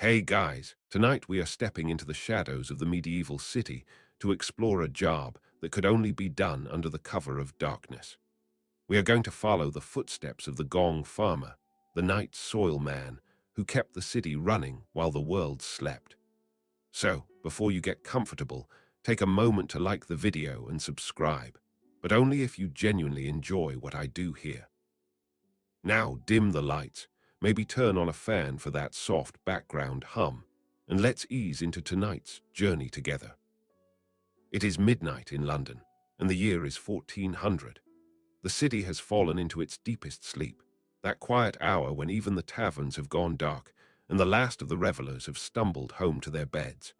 Hey guys, tonight we are stepping into the shadows of the medieval city to explore a job that could only be done under the cover of darkness. We are going to follow the footsteps of the Gong Farmer, the night soil man who kept the city running while the world slept. So, before you get comfortable, take a moment to like the video and subscribe, but only if you genuinely enjoy what I do here. Now dim the lights, maybe turn on a fan for that soft background hum, and let's ease into tonight's journey together. It is midnight in London, and the year is 1400. The city has fallen into its deepest sleep, that quiet hour when even the taverns have gone dark and the last of the revelers have stumbled home to their beds.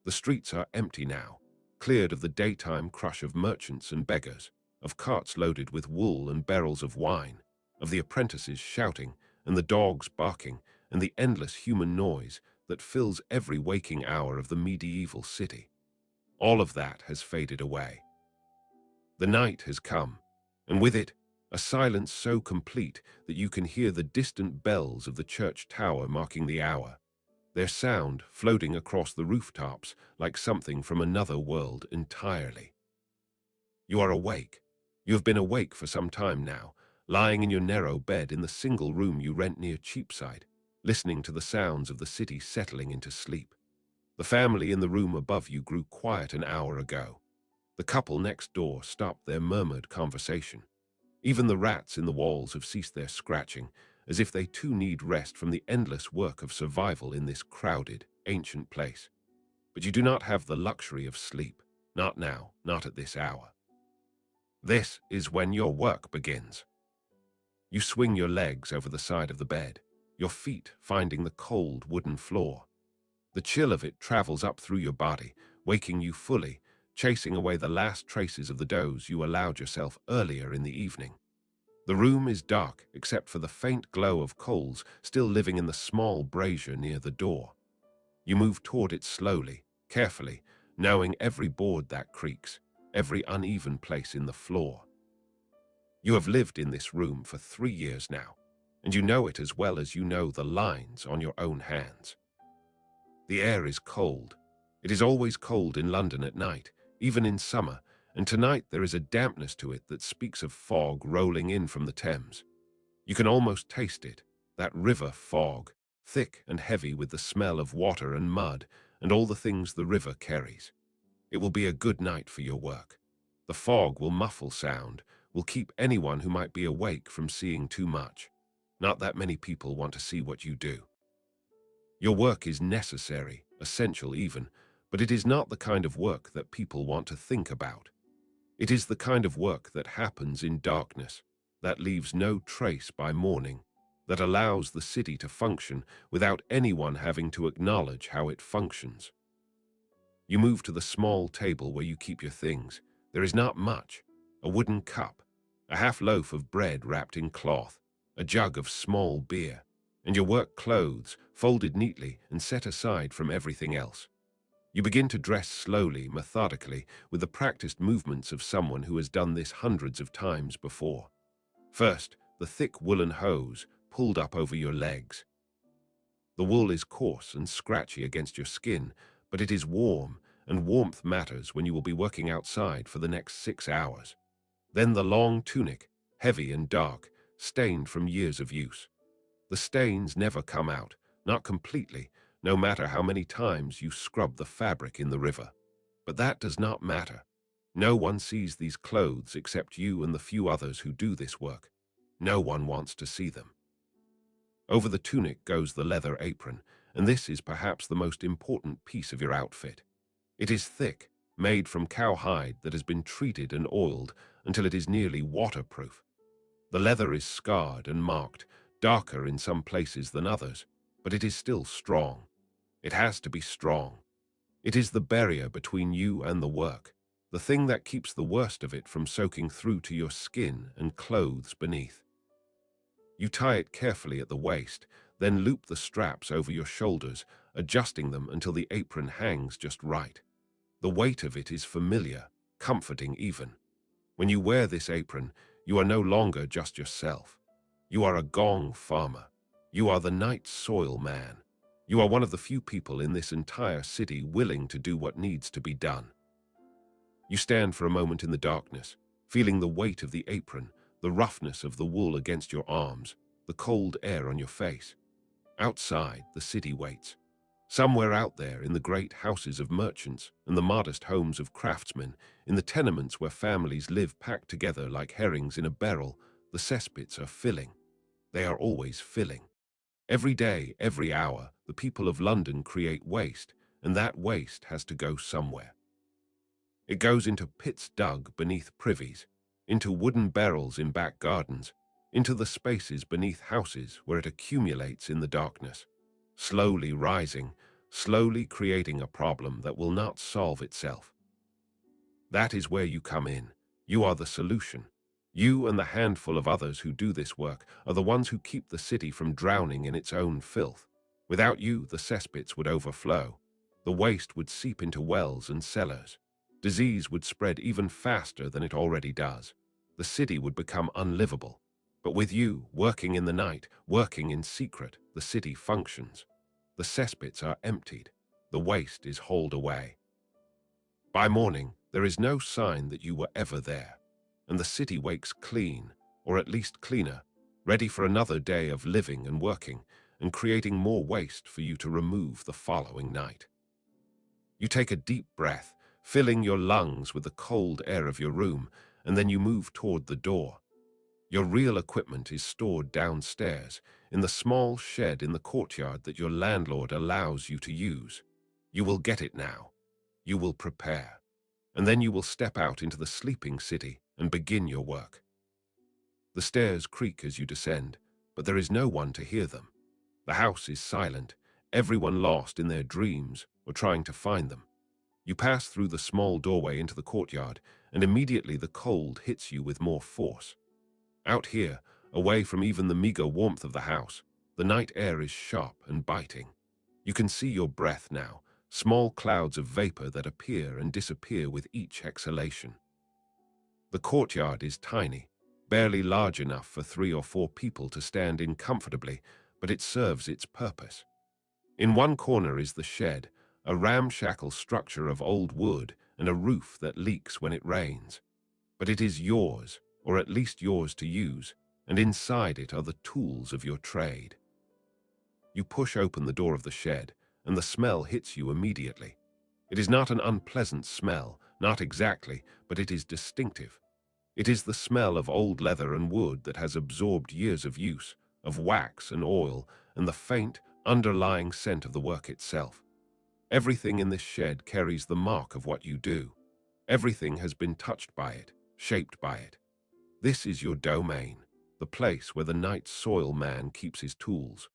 The streets are empty now, cleared of the daytime crush of merchants and beggars, of carts loaded with wool and barrels of wine, of the apprentices shouting and the dogs barking and the endless human noise that fills every waking hour of the medieval city. All of that has faded away. The night has come, and with it, a silence so complete that you can hear the distant bells of the church tower marking the hour, their sound floating across the rooftops like something from another world entirely. You are awake. You have been awake for some time now, lying in your narrow bed in the single room you rent near Cheapside, listening to the sounds of the city settling into sleep. The family in the room above you grew quiet an hour ago. The couple next door stopped their murmured conversation. Even the rats in the walls have ceased their scratching, as if they too need rest from the endless work of survival in this crowded, ancient place. But you do not have the luxury of sleep. Not now, not at this hour. This is when your work begins. You swing your legs over the side of the bed, your feet finding the cold wooden floor. The chill of it travels up through your body, waking you fully, chasing away the last traces of the doze you allowed yourself earlier in the evening. The room is dark except for the faint glow of coals still living in the small brazier near the door. You move toward it slowly, carefully, knowing every board that creaks, every uneven place in the floor. You have lived in this room for 3 years now, and you know it as well as you know the lines on your own hands. The air is cold. It is always cold in London at night, even in summer, and tonight there is a dampness to it that speaks of fog rolling in from the Thames. You can almost taste it, that river fog, thick and heavy with the smell of water and mud and all the things the river carries. It will be a good night for your work. The fog will muffle sound, will keep anyone who might be awake from seeing too much. Not that many people want to see what you do. Your work is necessary, essential even, but it is not the kind of work that people want to think about. It is the kind of work that happens in darkness, that leaves no trace by morning, that allows the city to function without anyone having to acknowledge how it functions. You move to the small table where you keep your things. There is not much: a wooden cup, a half loaf of bread wrapped in cloth, a jug of small beer, and your work clothes folded neatly and set aside from everything else. You begin to dress slowly, methodically, with the practiced movements of someone who has done this hundreds of times before. First, the thick woolen hose pulled up over your legs. The wool is coarse and scratchy against your skin, but it is warm, and warmth matters when you will be working outside for the next 6 hours. Then the long tunic, heavy and dark, stained from years of use. The stains never come out, not completely, no matter how many times you scrub the fabric in the river. But that does not matter. No one sees these clothes except you and the few others who do this work. No one wants to see them. Over the tunic goes the leather apron, and this is perhaps the most important piece of your outfit. It is thick, made from cowhide that has been treated and oiled until it is nearly waterproof. The leather is scarred and marked, darker in some places than others, but it is still strong. It has to be strong. It is the barrier between you and the work, the thing that keeps the worst of it from soaking through to your skin and clothes beneath. You tie it carefully at the waist, then loop the straps over your shoulders, adjusting them until the apron hangs just right. The weight of it is familiar, comforting even. When you wear this apron, you are no longer just yourself. You are a Gong Farmer. You are the night soil man. You are one of the few people in this entire city willing to do what needs to be done. You stand for a moment in the darkness, feeling the weight of the apron, the roughness of the wool against your arms, the cold air on your face. Outside, the city waits. Somewhere out there, in the great houses of merchants and the modest homes of craftsmen, in the tenements where families live packed together like herrings in a barrel, the cesspits are filling. They are always filling. Every day, every hour, the people of London create waste, and that waste has to go somewhere. It goes into pits dug beneath privies, into wooden barrels in back gardens, into the spaces beneath houses where it accumulates in the darkness, slowly rising, slowly creating a problem that will not solve itself. That is where you come in. You are the solution. You and the handful of others who do this work are the ones who keep the city from drowning in its own filth. Without you, the cesspits would overflow. The waste would seep into wells and cellars. Disease would spread even faster than it already does. The city would become unlivable. But with you, working in the night, working in secret, the city functions. The cesspits are emptied. The waste is hauled away. By morning, there is no sign that you were ever there, and the city wakes clean, or at least cleaner, ready for another day of living and working, and creating more waste for you to remove the following night. You take a deep breath, filling your lungs with the cold air of your room, and then you move toward the door. Your real equipment is stored downstairs, in the small shed in the courtyard that your landlord allows you to use. You will get it now. You will prepare. And then you will step out into the sleeping city and begin your work. The stairs creak as you descend, but there is no one to hear them. The house is silent, everyone lost in their dreams or trying to find them. You pass through the small doorway into the courtyard, and immediately the cold hits you with more force. Out here, away from even the meager warmth of the house, the night air is sharp and biting. You can see your breath now, small clouds of vapor that appear and disappear with each exhalation. The courtyard is tiny, barely large enough for 3 or 4 people to stand in comfortably, but it serves its purpose. In one corner is the shed, a ramshackle structure of old wood and a roof that leaks when it rains. But it is yours, or at least yours to use, and inside it are the tools of your trade. You push open the door of the shed, and the smell hits you immediately. It is not an unpleasant smell, not exactly, but it is distinctive. It is the smell of old leather and wood that has absorbed years of use, of wax and oil, and the faint, underlying scent of the work itself. Everything in this shed carries the mark of what you do. Everything has been touched by it, shaped by it. This is your domain, the place where the night soil man keeps his tools.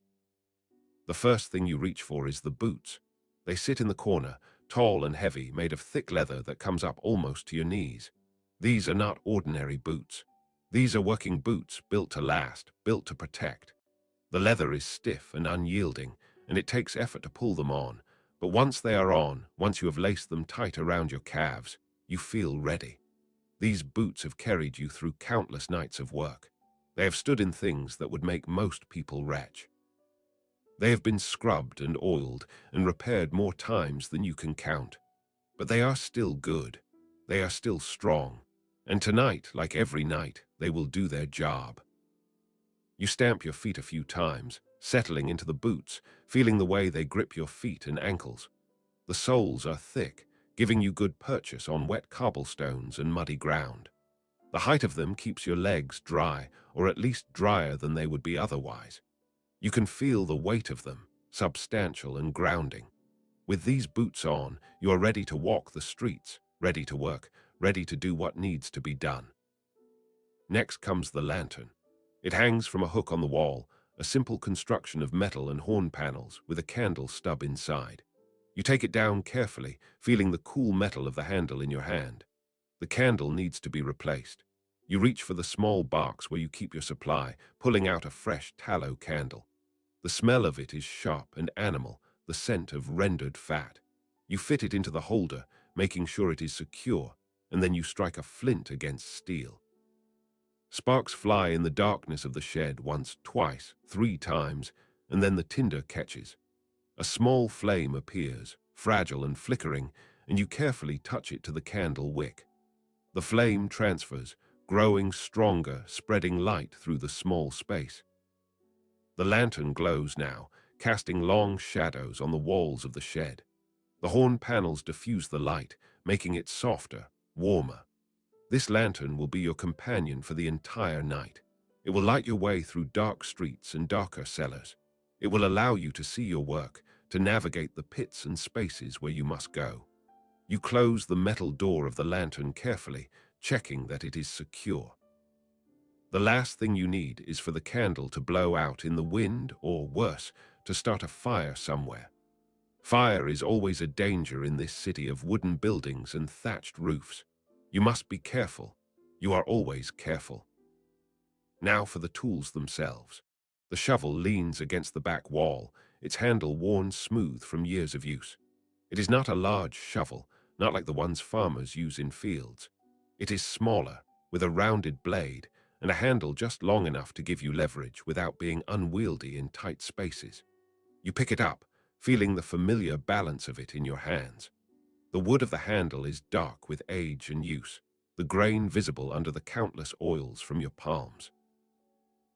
The first thing you reach for is the boots. They sit in the corner, tall and heavy, made of thick leather that comes up almost to your knees. These are not ordinary boots. These are working boots built to last, built to protect. The leather is stiff and unyielding, and it takes effort to pull them on. But once they are on, once you have laced them tight around your calves, you feel ready. These boots have carried you through countless nights of work. They have stood in things that would make most people retch. They have been scrubbed and oiled and repaired more times than you can count. But they are still good. They are still strong. And tonight, like every night, they will do their job. You stamp your feet a few times, settling into the boots, feeling the way they grip your feet and ankles. The soles are thick, giving you good purchase on wet cobblestones and muddy ground. The height of them keeps your legs dry, or at least drier than they would be otherwise. You can feel the weight of them, substantial and grounding. With these boots on, you are ready to walk the streets, ready to work, ready to do what needs to be done. Next comes the lantern. It hangs from a hook on the wall, a simple construction of metal and horn panels with a candle stub inside. You take it down carefully, feeling the cool metal of the handle in your hand. The candle needs to be replaced. You reach for the small box where you keep your supply, pulling out a fresh tallow candle. The smell of it is sharp and animal, the scent of rendered fat. You fit it into the holder, making sure it is secure, and then you strike a flint against steel. Sparks fly in the darkness of the shed once, twice, 3 times, and then the tinder catches. A small flame appears, fragile and flickering, and you carefully touch it to the candle wick. The flame transfers, growing stronger, spreading light through the small space. The lantern glows now, casting long shadows on the walls of the shed. The horn panels diffuse the light, making it softer, warmer. This lantern will be your companion for the entire night. It will light your way through dark streets and darker cellars. It will allow you to see your work, to navigate the pits and spaces where you must go. You close the metal door of the lantern carefully, checking that it is secure. The last thing you need is for the candle to blow out in the wind, or worse, to start a fire somewhere. Fire is always a danger in this city of wooden buildings and thatched roofs. You must be careful. You are always careful. Now for the tools themselves. The shovel leans against the back wall, its handle worn smooth from years of use. It is not a large shovel, not like the ones farmers use in fields. It is smaller, with a rounded blade, and a handle just long enough to give you leverage without being unwieldy in tight spaces. You pick it up, feeling the familiar balance of it in your hands. The wood of the handle is dark with age and use, the grain visible under the countless oils from your palms.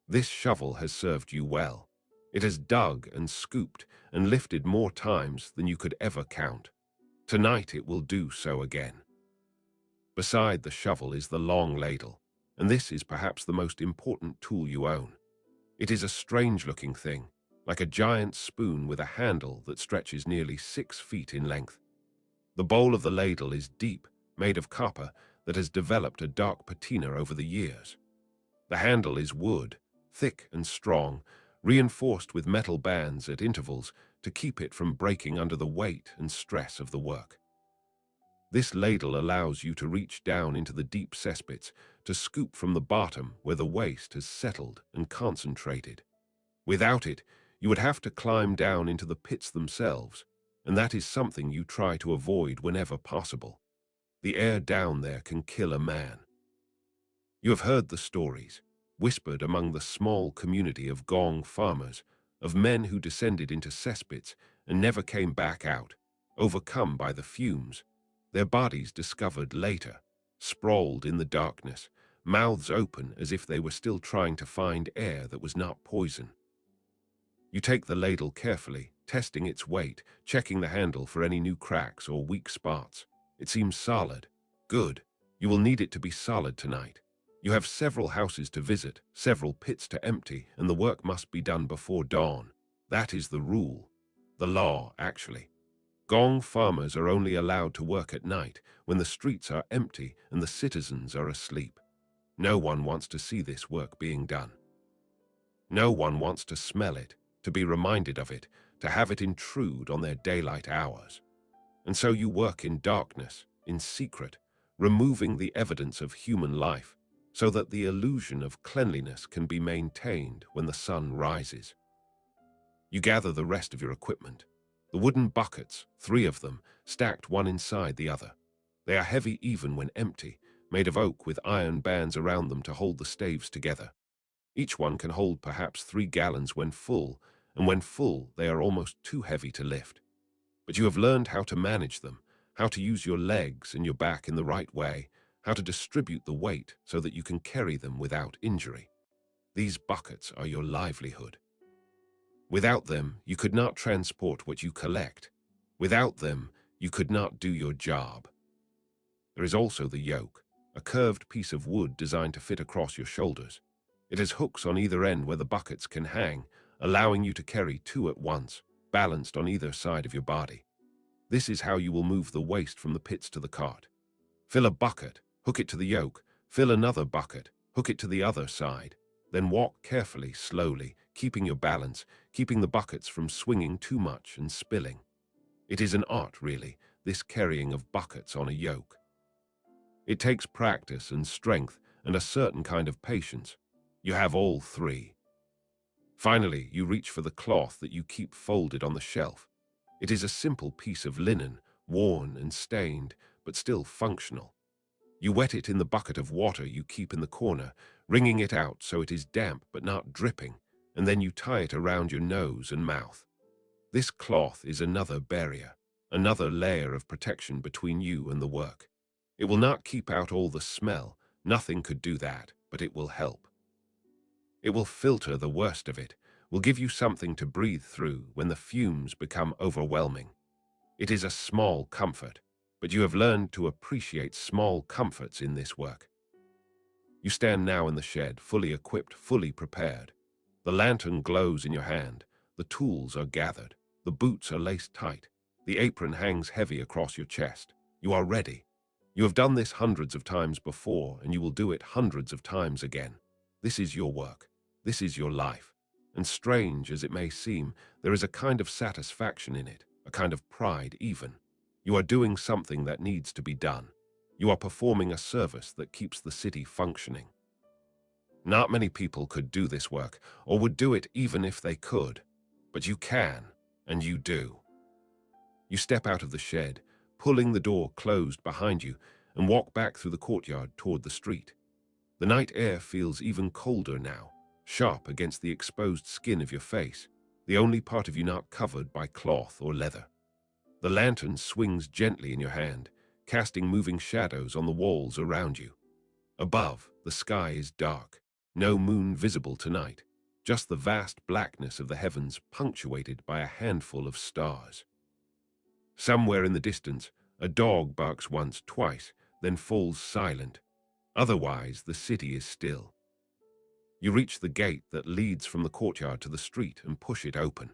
This shovel has served you well. It has dug and scooped and lifted more times than you could ever count. Tonight it will do so again. Beside the shovel is the long ladle, and this is perhaps the most important tool you own. It is a strange-looking thing, like a giant spoon with a handle that stretches nearly 6 feet in length. The bowl of the ladle is deep, made of copper that has developed a dark patina over the years. The handle is wood, thick and strong, reinforced with metal bands at intervals to keep it from breaking under the weight and stress of the work. This ladle allows you to reach down into the deep cesspits, to scoop from the bottom where the waste has settled and concentrated. Without it, you would have to climb down into the pits themselves, and that is something you try to avoid whenever possible. The air down there can kill a man. You have heard the stories, whispered among the small community of Gong farmers, of men who descended into cesspits and never came back out, overcome by the fumes, their bodies discovered later, sprawled in the darkness, mouths open as if they were still trying to find air that was not poison. You take the ladle carefully, testing its weight, checking the handle for any new cracks or weak spots. It seems solid. Good. You will need it to be solid tonight. You have several houses to visit, several pits to empty, and the work must be done before dawn. That is the rule. The law, actually. Gong farmers are only allowed to work at night, when the streets are empty and the citizens are asleep. No one wants to see this work being done. No one wants to smell it, to be reminded of it, to have it intrude on their daylight hours. And so you work in darkness, in secret, removing the evidence of human life, so that the illusion of cleanliness can be maintained when the sun rises. You gather the rest of your equipment. The wooden buckets, 3 of them, stacked one inside the other. They are heavy even when empty, made of oak with iron bands around them to hold the staves together. Each one can hold perhaps 3 gallons when full, and when full they are almost too heavy to lift. But you have learned how to manage them, how to use your legs and your back in the right way, how to distribute the weight so that you can carry them without injury. These buckets are your livelihood. Without them, you could not transport what you collect. Without them, you could not do your job. There is also the yoke, a curved piece of wood designed to fit across your shoulders. It has hooks on either end where the buckets can hang, allowing you to carry 2 at once, balanced on either side of your body. This is how you will move the waste from the pits to the cart. Fill a bucket, hook it to the yoke, fill another bucket, hook it to the other side. Then walk carefully, slowly, keeping your balance, keeping the buckets from swinging too much and spilling. It is an art, really, this carrying of buckets on a yoke. It takes practice and strength and a certain kind of patience. You have all 3. Finally, you reach for the cloth that you keep folded on the shelf. It is a simple piece of linen, worn and stained, but still functional. You wet it in the bucket of water you keep in the corner, wringing it out so it is damp but not dripping, and then you tie it around your nose and mouth. This cloth is another barrier, another layer of protection between you and the work. It will not keep out all the smell, nothing could do that, but it will help. It will filter the worst of it, will give you something to breathe through when the fumes become overwhelming. It is a small comfort, but you have learned to appreciate small comforts in this work. You stand now in the shed, fully equipped, fully prepared. The lantern glows in your hand, the tools are gathered, the boots are laced tight, the apron hangs heavy across your chest. You are ready. You have done this hundreds of times before, and you will do it hundreds of times again. This is your work. This is your life. And strange as it may seem, there is a kind of satisfaction in it, a kind of pride even. You are doing something that needs to be done. You are performing a service that keeps the city functioning. Not many people could do this work, or would do it even if they could. But you can, and you do. You step out of the shed, pulling the door closed behind you, and walk back through the courtyard toward the street. The night air feels even colder now, sharp against the exposed skin of your face, the only part of you not covered by cloth or leather. The lantern swings gently in your hand, casting moving shadows on the walls around you. Above, the sky is dark, no moon visible tonight, just the vast blackness of the heavens punctuated by a handful of stars. Somewhere in the distance, a dog barks once, twice, then falls silent. Otherwise, the city is still. You reach the gate that leads from the courtyard to the street and push it open.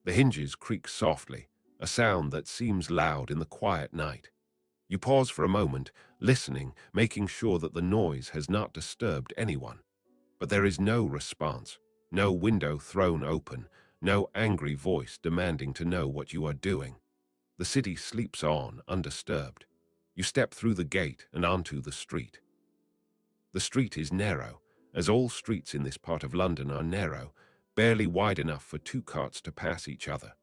The hinges creak softly, a sound that seems loud in the quiet night. You pause for a moment, listening, making sure that the noise has not disturbed anyone. But there is no response, no window thrown open, no angry voice demanding to know what you are doing. The city sleeps on, undisturbed. You step through the gate and onto the street. The street is narrow, as all streets in this part of London are narrow, barely wide enough for two carts to pass each other.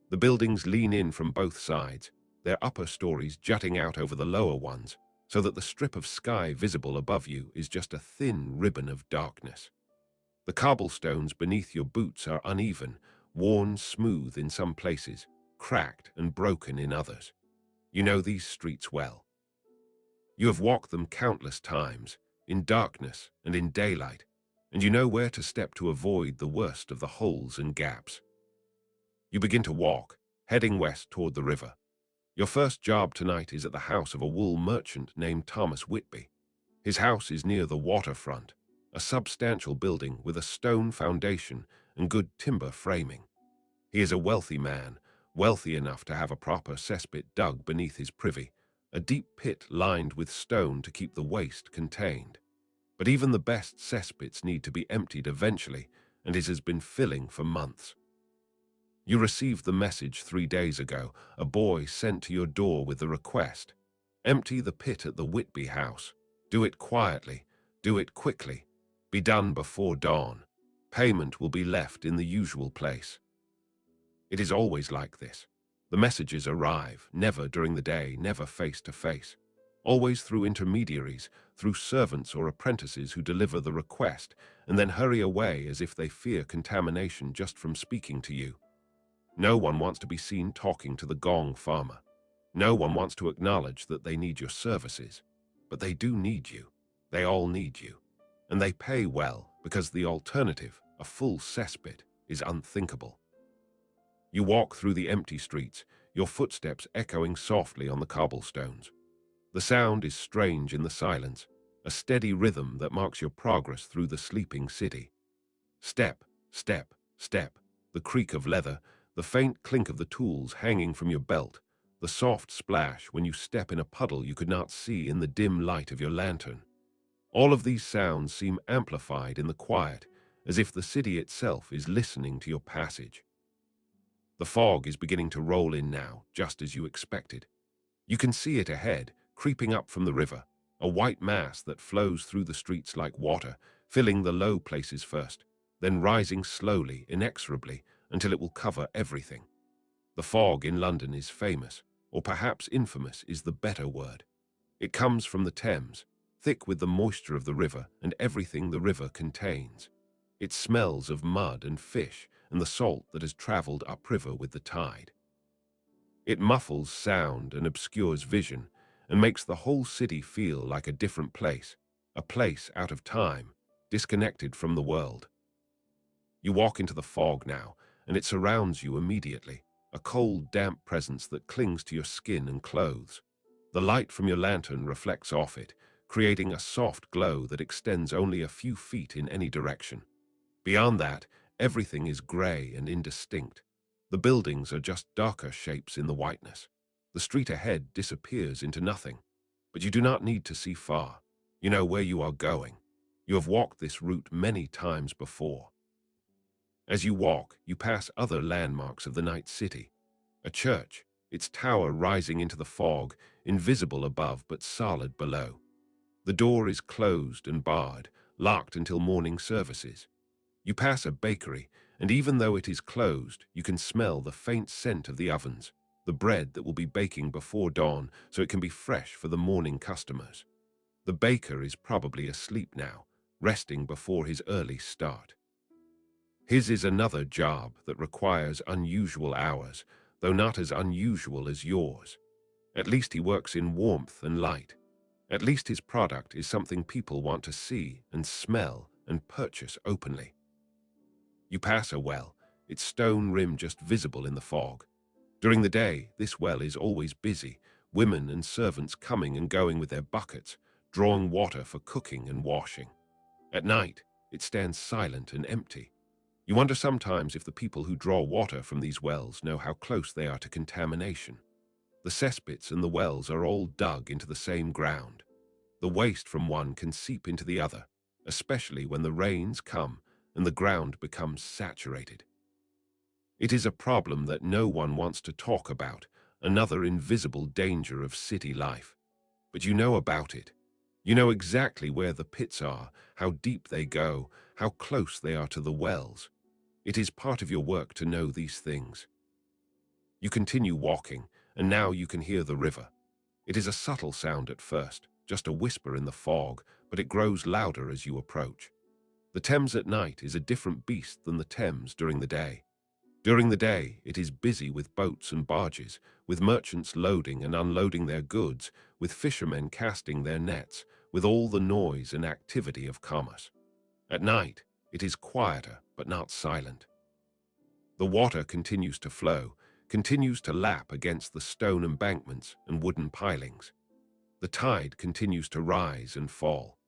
The buildings lean in from both sides, their upper stories jutting out over the lower ones, so that the strip of sky visible above you is just a thin ribbon of darkness. The cobblestones beneath your boots are uneven, worn smooth in some places, cracked and broken in others. You know these streets well. You have walked them countless times, in darkness and in daylight, and you know where to step to avoid the worst of the holes and gaps. You begin to walk, heading west toward the river. Your first job tonight is at the house of a wool merchant named Thomas Whitby. His house is near the waterfront, a substantial building with a stone foundation and good timber framing. He is a wealthy man, wealthy enough to have a proper cesspit dug beneath his privy, a deep pit lined with stone to keep the waste contained. But even the best cesspits need to be emptied eventually, and it has been filling for months. You received the message 3 days ago, a boy sent to your door with the request. Empty the pit at the Whitby house. Do it quietly. Do it quickly. Be done before dawn. Payment will be left in the usual place. It is always like this. The messages arrive, never during the day, never face to face. Always through intermediaries, through servants or apprentices who deliver the request and then hurry away as if they fear contamination just from speaking to you. No one wants to be seen talking to the Gong Farmer. No one wants to acknowledge that they need your services. But they do need you. They all need you. And they pay well because the alternative, a full cesspit, is unthinkable. You walk through the empty streets, your footsteps echoing softly on the cobblestones. The sound is strange in the silence, a steady rhythm that marks your progress through the sleeping city. Step, step, step, the creak of leather, the faint clink of the tools hanging from your belt, the soft splash when you step in a puddle you could not see in the dim light of your lantern. All of these sounds seem amplified in the quiet, as if the city itself is listening to your passage. The fog is beginning to roll in now, just as you expected. You can see it ahead, creeping up from the river, a white mass that flows through the streets like water, filling the low places first, then rising slowly, inexorably, until it will cover everything. The fog in London is famous, or perhaps infamous is the better word. It comes from the Thames, thick with the moisture of the river and everything the river contains. It smells of mud and fish and the salt that has traveled upriver with the tide. It muffles sound and obscures vision and makes the whole city feel like a different place, a place out of time, disconnected from the world. You walk into the fog now, and it surrounds you immediately, a cold, damp presence that clings to your skin and clothes. The light from your lantern reflects off it, creating a soft glow that extends only a few feet in any direction. Beyond that, everything is grey and indistinct. The buildings are just darker shapes in the whiteness. The street ahead disappears into nothing. But you do not need to see far. You know where you are going. You have walked this route many times before. As you walk, you pass other landmarks of the night city. A church, its tower rising into the fog, invisible above but solid below. The door is closed and barred, locked until morning services. You pass a bakery, and even though it is closed, you can smell the faint scent of the ovens, the bread that will be baking before dawn so it can be fresh for the morning customers. The baker is probably asleep now, resting before his early start. His is another job that requires unusual hours, though not as unusual as yours. At least he works in warmth and light. At least his product is something people want to see and smell and purchase openly. You pass a well, its stone rim just visible in the fog. During the day, this well is always busy, women and servants coming and going with their buckets, drawing water for cooking and washing. At night, it stands silent and empty. You wonder sometimes if the people who draw water from these wells know how close they are to contamination. The cesspits and the wells are all dug into the same ground. The waste from one can seep into the other, especially when the rains come and the ground becomes saturated. It is a problem that no one wants to talk about, another invisible danger of city life. But you know about it. You know exactly where the pits are, how deep they go, how close they are to the wells. It is part of your work to know these things. You continue walking, and now you can hear the river. It is a subtle sound at first, just a whisper in the fog, but it grows louder as you approach. The Thames at night is a different beast than the Thames during the day. During the day, it is busy with boats and barges, with merchants loading and unloading their goods, with fishermen casting their nets, with all the noise and activity of commerce. At night, it is quieter but not silent. The water continues to flow, continues to lap against the stone embankments and wooden pilings. The tide continues to rise and fall,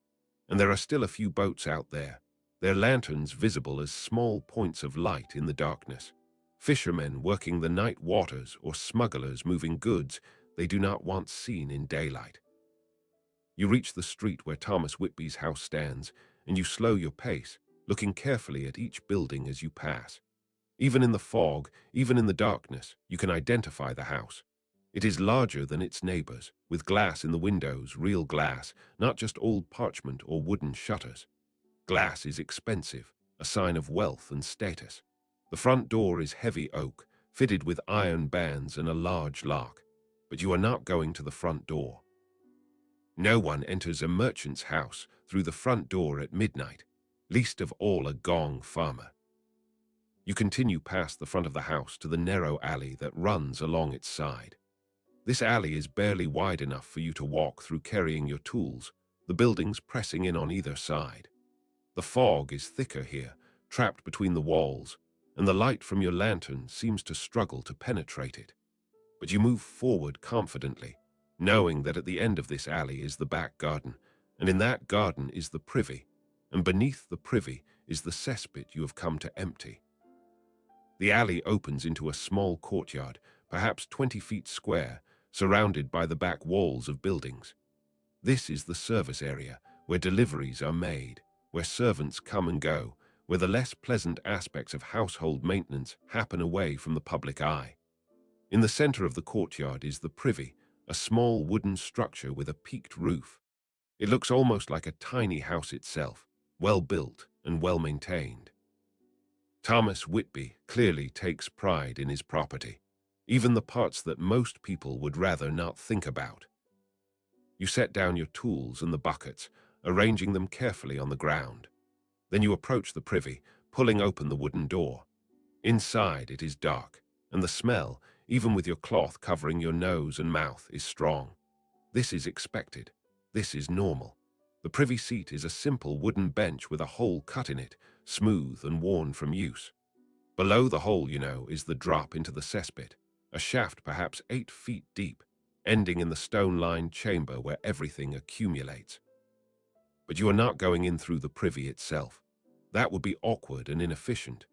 and there are still a few boats out there, their lanterns visible as small points of light in the darkness. Fishermen working the night waters or smugglers moving goods they do not want seen in daylight. You reach the street where Thomas Whitby's house stands, and you slow your pace, looking carefully at each building as you pass. Even in the fog, even in the darkness, you can identify the house. It is larger than its neighbors, with glass in the windows, real glass, not just old parchment or wooden shutters. Glass is expensive, a sign of wealth and status. The front door is heavy oak, fitted with iron bands and a large lock. But you are not going to the front door. No one enters a merchant's house through the front door at midnight, least of all a Gong Farmer. You continue past the front of the house to the narrow alley that runs along its side. This alley is barely wide enough for you to walk through carrying your tools, the buildings pressing in on either side. The fog is thicker here, trapped between the walls, and the light from your lantern seems to struggle to penetrate it. But you move forward confidently, knowing that at the end of this alley is the back garden, and in that garden is the privy, and beneath the privy is the cesspit you have come to empty. The alley opens into a small courtyard, perhaps 20 feet square, surrounded by the back walls of buildings. This is the service area, where deliveries are made, where servants come and go, where the less pleasant aspects of household maintenance happen away from the public eye. In the center of the courtyard is the privy, a small wooden structure with a peaked roof. It looks almost like a tiny house itself, well built and well maintained. Thomas Whitby clearly takes pride in his property, even the parts that most people would rather not think about. You set down your tools and the buckets, arranging them carefully on the ground. Then you approach the privy, pulling open the wooden door. Inside it is dark, and the smell, even with your cloth covering your nose and mouth, is strong. This is expected. This is normal. The privy seat is a simple wooden bench with a hole cut in it, smooth and worn from use. Below the hole, is the drop into the cesspit, a shaft perhaps 8 feet deep, ending in the stone-lined chamber where everything accumulates. But you are not going in through the privy itself. That would be awkward and inefficient.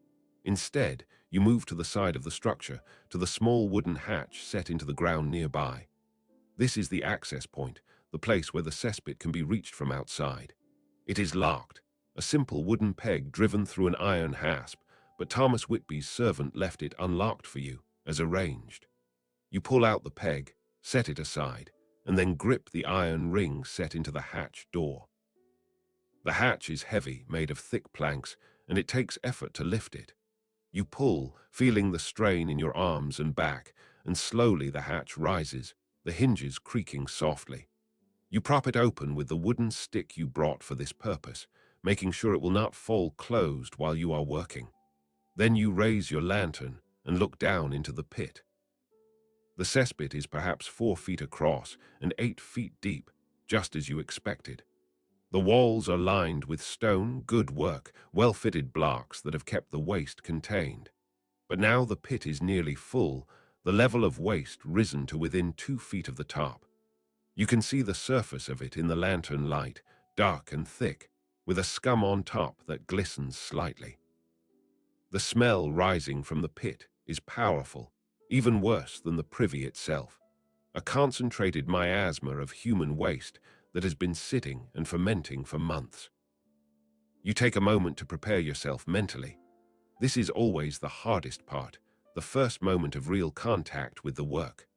Instead, you move to the side of the structure, to the small wooden hatch set into the ground nearby. This is the access point, the place where the cesspit can be reached from outside. It is locked, a simple wooden peg driven through an iron hasp, but Thomas Whitby's servant left it unlocked for you, as arranged. You pull out the peg, set it aside, and then grip the iron ring set into the hatch door. The hatch is heavy, made of thick planks, and it takes effort to lift it. You pull, feeling the strain in your arms and back, and slowly the hatch rises, the hinges creaking softly. You prop it open with the wooden stick you brought for this purpose, making sure it will not fall closed while you are working. Then you raise your lantern and look down into the pit. The cesspit is perhaps 4 feet across and 8 feet deep, just as you expected. The walls are lined with stone, good work, well-fitted blocks that have kept the waste contained. But now the pit is nearly full, the level of waste risen to within 2 feet of the top. You can see the surface of it in the lantern light, dark and thick, with a scum on top that glistens slightly. The smell rising from the pit is powerful, even worse than the privy itself. A concentrated miasma of human waste that has been sitting and fermenting for months. You take a moment to prepare yourself mentally. This is always the hardest part, the first moment of real contact with the work.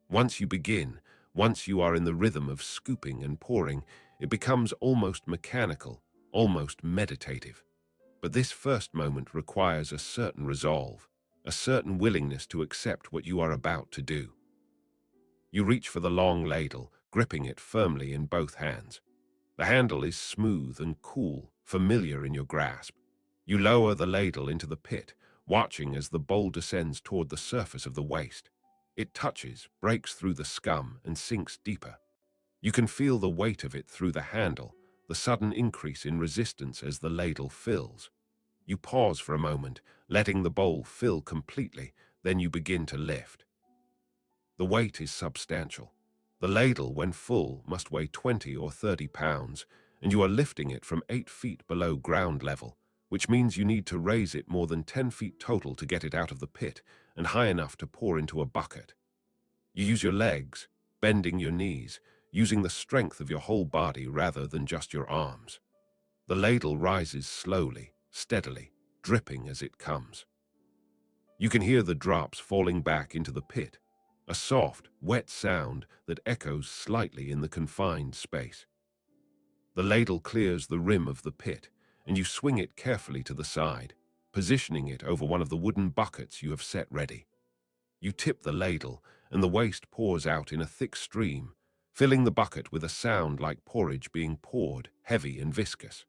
Once you begin, once you are in the rhythm of scooping and pouring, it becomes almost mechanical, almost meditative. But this first moment requires a certain resolve, a certain willingness to accept what you are about to do. You reach for the long ladle, gripping it firmly in both hands. The handle is smooth and cool, familiar in your grasp. You lower the ladle into the pit, watching as the bowl descends toward the surface of the waste. It touches, breaks through the scum, and sinks deeper. You can feel the weight of it through the handle, the sudden increase in resistance as the ladle fills. You pause for a moment, letting the bowl fill completely, then you begin to lift. The weight is substantial. The ladle, when full, must weigh 20 or 30 pounds, and you are lifting it from 8 feet below ground level, which means you need to raise it more than 10 feet total to get it out of the pit, and high enough to pour into a bucket. You use your legs, bending your knees, using the strength of your whole body rather than just your arms. The ladle rises slowly, steadily, dripping as it comes. You can hear the drops falling back into the pit, a soft, wet sound that echoes slightly in the confined space. The ladle clears the rim of the pit, and you swing it carefully to the side, positioning it over one of the wooden buckets you have set ready. You tip the ladle, and the waste pours out in a thick stream, filling the bucket with a sound like porridge being poured, heavy and viscous.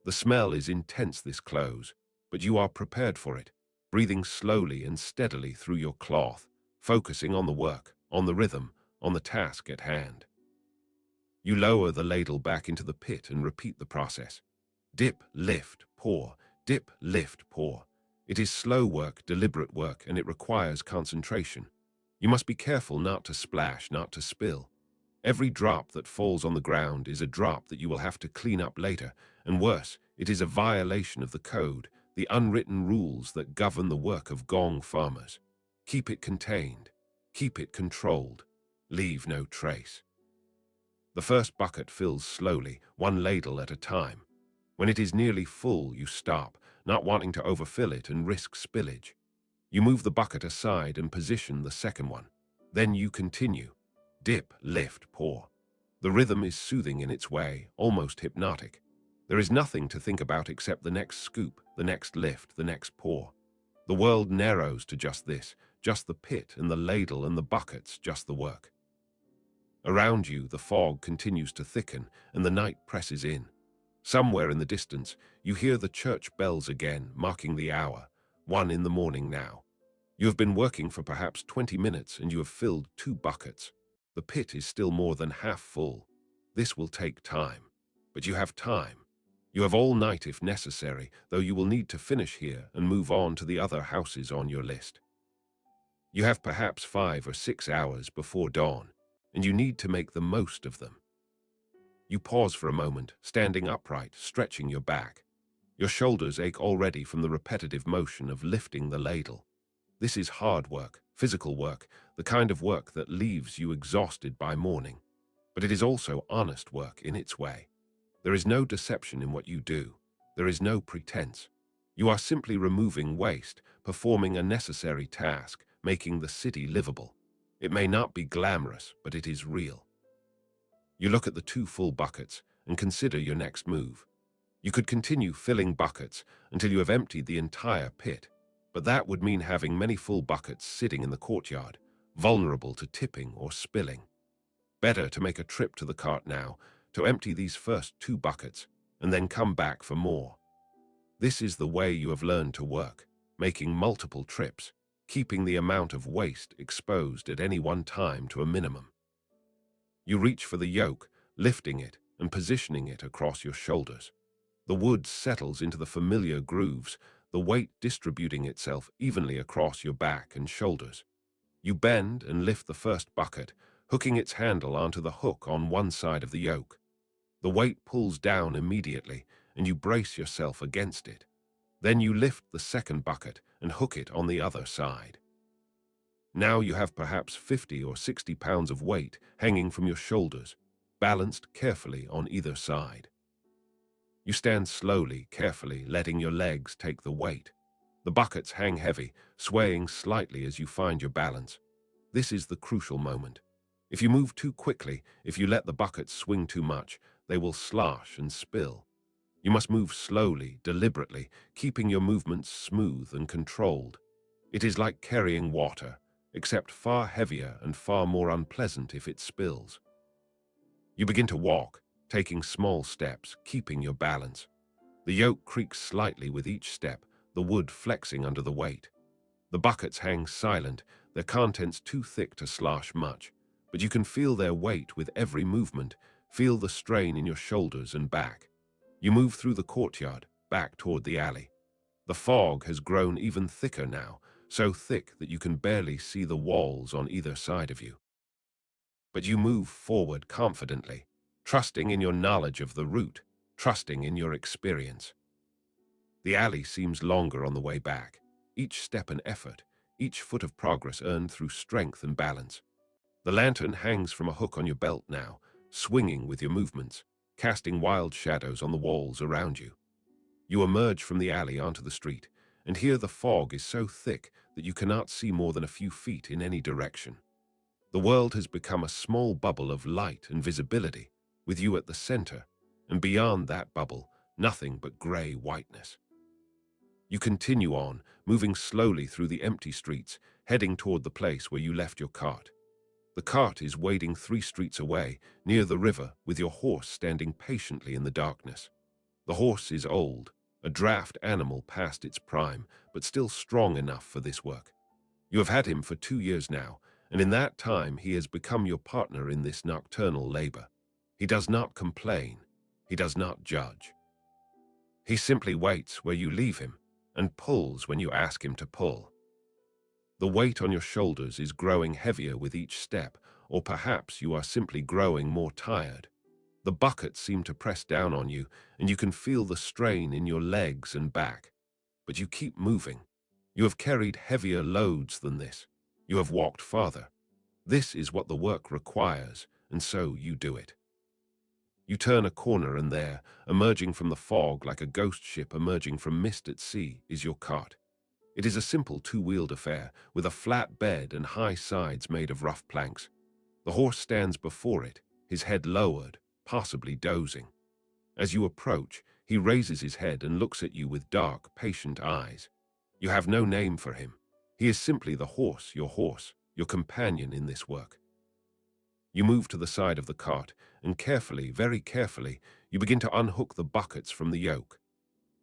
The smell is intense this close, but you are prepared for it, breathing slowly and steadily through your cloth, focusing on the work, on the rhythm, on the task at hand. You lower the ladle back into the pit and repeat the process. Dip, lift, pour, dip, lift, pour. It is slow work, deliberate work, and it requires concentration. You must be careful not to splash, not to spill. Every drop that falls on the ground is a drop that you will have to clean up later, and worse, it is a violation of the code, the unwritten rules that govern the work of Gong Farmers. Keep it contained. Keep it controlled. Leave no trace. The first bucket fills slowly, one ladle at a time. When it is nearly full, you stop, not wanting to overfill it and risk spillage. You move the bucket aside and position the second one. Then you continue. Dip, lift, pour. The rhythm is soothing in its way, almost hypnotic. There is nothing to think about except the next scoop, the next lift, the next pour. The world narrows to just this, just the pit and the ladle and the buckets, just the work. Around you, the fog continues to thicken and the night presses in. Somewhere in the distance, you hear the church bells again, marking the hour. 1 in the morning now. You have been working for perhaps 20 minutes and you have filled 2 buckets. The pit is still more than half full. This will take time. But you have time. You have all night if necessary, though you will need to finish here and move on to the other houses on your list. You have perhaps 5 or 6 hours before dawn, and you need to make the most of them. You pause for a moment, standing upright, stretching your back. Your shoulders ache already from the repetitive motion of lifting the ladle. This is hard work, physical work, the kind of work that leaves you exhausted by morning. But it is also honest work in its way. There is no deception in what you do. There is no pretense. You are simply removing waste, performing a necessary task, making the city livable. It may not be glamorous, but it is real. You look at the 2 full buckets and consider your next move. You could continue filling buckets until you have emptied the entire pit, but that would mean having many full buckets sitting in the courtyard, vulnerable to tipping or spilling. Better to make a trip to the cart now, to empty these first 2 buckets, and then come back for more. This is the way you have learned to work, making multiple trips, keeping the amount of waste exposed at any one time to a minimum. You reach for the yoke, lifting it and positioning it across your shoulders. The wood settles into the familiar grooves, the weight distributing itself evenly across your back and shoulders. You bend and lift the first bucket, hooking its handle onto the hook on one side of the yoke. The weight pulls down immediately, and you brace yourself against it. Then you lift the second bucket and hook it on the other side. Now you have perhaps 50 or 60 pounds of weight hanging from your shoulders, balanced carefully on either side. You stand slowly, carefully, letting your legs take the weight. The buckets hang heavy, swaying slightly as you find your balance. This is the crucial moment. If you move too quickly, if you let the buckets swing too much, they will slosh and spill. You must move slowly, deliberately, keeping your movements smooth and controlled. It is like carrying water, except far heavier and far more unpleasant if it spills. You begin to walk, taking small steps, keeping your balance. The yoke creaks slightly with each step, the wood flexing under the weight. The buckets hang silent, their contents too thick to slosh much, but you can feel their weight with every movement, feel the strain in your shoulders and back. You move through the courtyard, back toward the alley. The fog has grown even thicker now, so thick that you can barely see the walls on either side of you. But you move forward confidently, trusting in your knowledge of the route, trusting in your experience. The alley seems longer on the way back, each step an effort, each foot of progress earned through strength and balance. The lantern hangs from a hook on your belt now, swinging with your movements, casting wild shadows on the walls around you. You emerge from the alley onto the street, and here the fog is so thick that you cannot see more than a few feet in any direction. The world has become a small bubble of light and visibility, with you at the center, and beyond that bubble, nothing but gray whiteness. You continue on, moving slowly through the empty streets, heading toward the place where you left your cart. The cart is waiting 3 streets away, near the river, with your horse standing patiently in the darkness. The horse is old, a draft animal past its prime, but still strong enough for this work. You have had him for 2 years now, and in that time he has become your partner in this nocturnal labor. He does not complain. He does not judge. He simply waits where you leave him and pulls when you ask him to pull. The weight on your shoulders is growing heavier with each step, or perhaps you are simply growing more tired. The buckets seem to press down on you, and you can feel the strain in your legs and back. But you keep moving. You have carried heavier loads than this. You have walked farther. This is what the work requires, and so you do it. You turn a corner and there, emerging from the fog like a ghost ship emerging from mist at sea, is your cart. It is a simple 2-wheeled affair, with a flat bed and high sides made of rough planks. The horse stands before it, his head lowered, possibly dozing. As you approach, he raises his head and looks at you with dark, patient eyes. You have no name for him. He is simply the horse, your companion in this work. You move to the side of the cart, and carefully, very carefully, you begin to unhook the buckets from the yoke.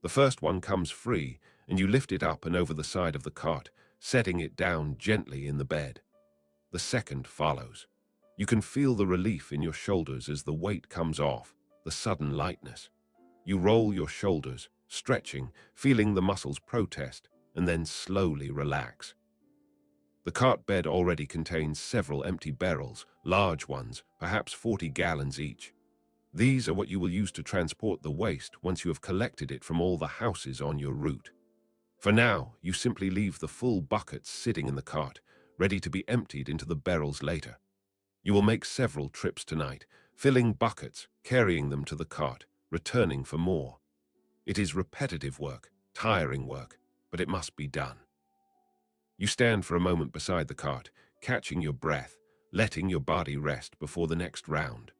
The first one comes free, and you lift it up and over the side of the cart, setting it down gently in the bed. The second follows. You can feel the relief in your shoulders as the weight comes off, the sudden lightness. You roll your shoulders, stretching, feeling the muscles protest, and then slowly relax. The cart bed already contains several empty barrels, large ones, perhaps 40 gallons each. These are what you will use to transport the waste once you have collected it from all the houses on your route. For now, you simply leave the full buckets sitting in the cart, ready to be emptied into the barrels later. You will make several trips tonight, filling buckets, carrying them to the cart, returning for more. It is repetitive work, tiring work, but it must be done. You stand for a moment beside the cart, catching your breath, letting your body rest before the next round.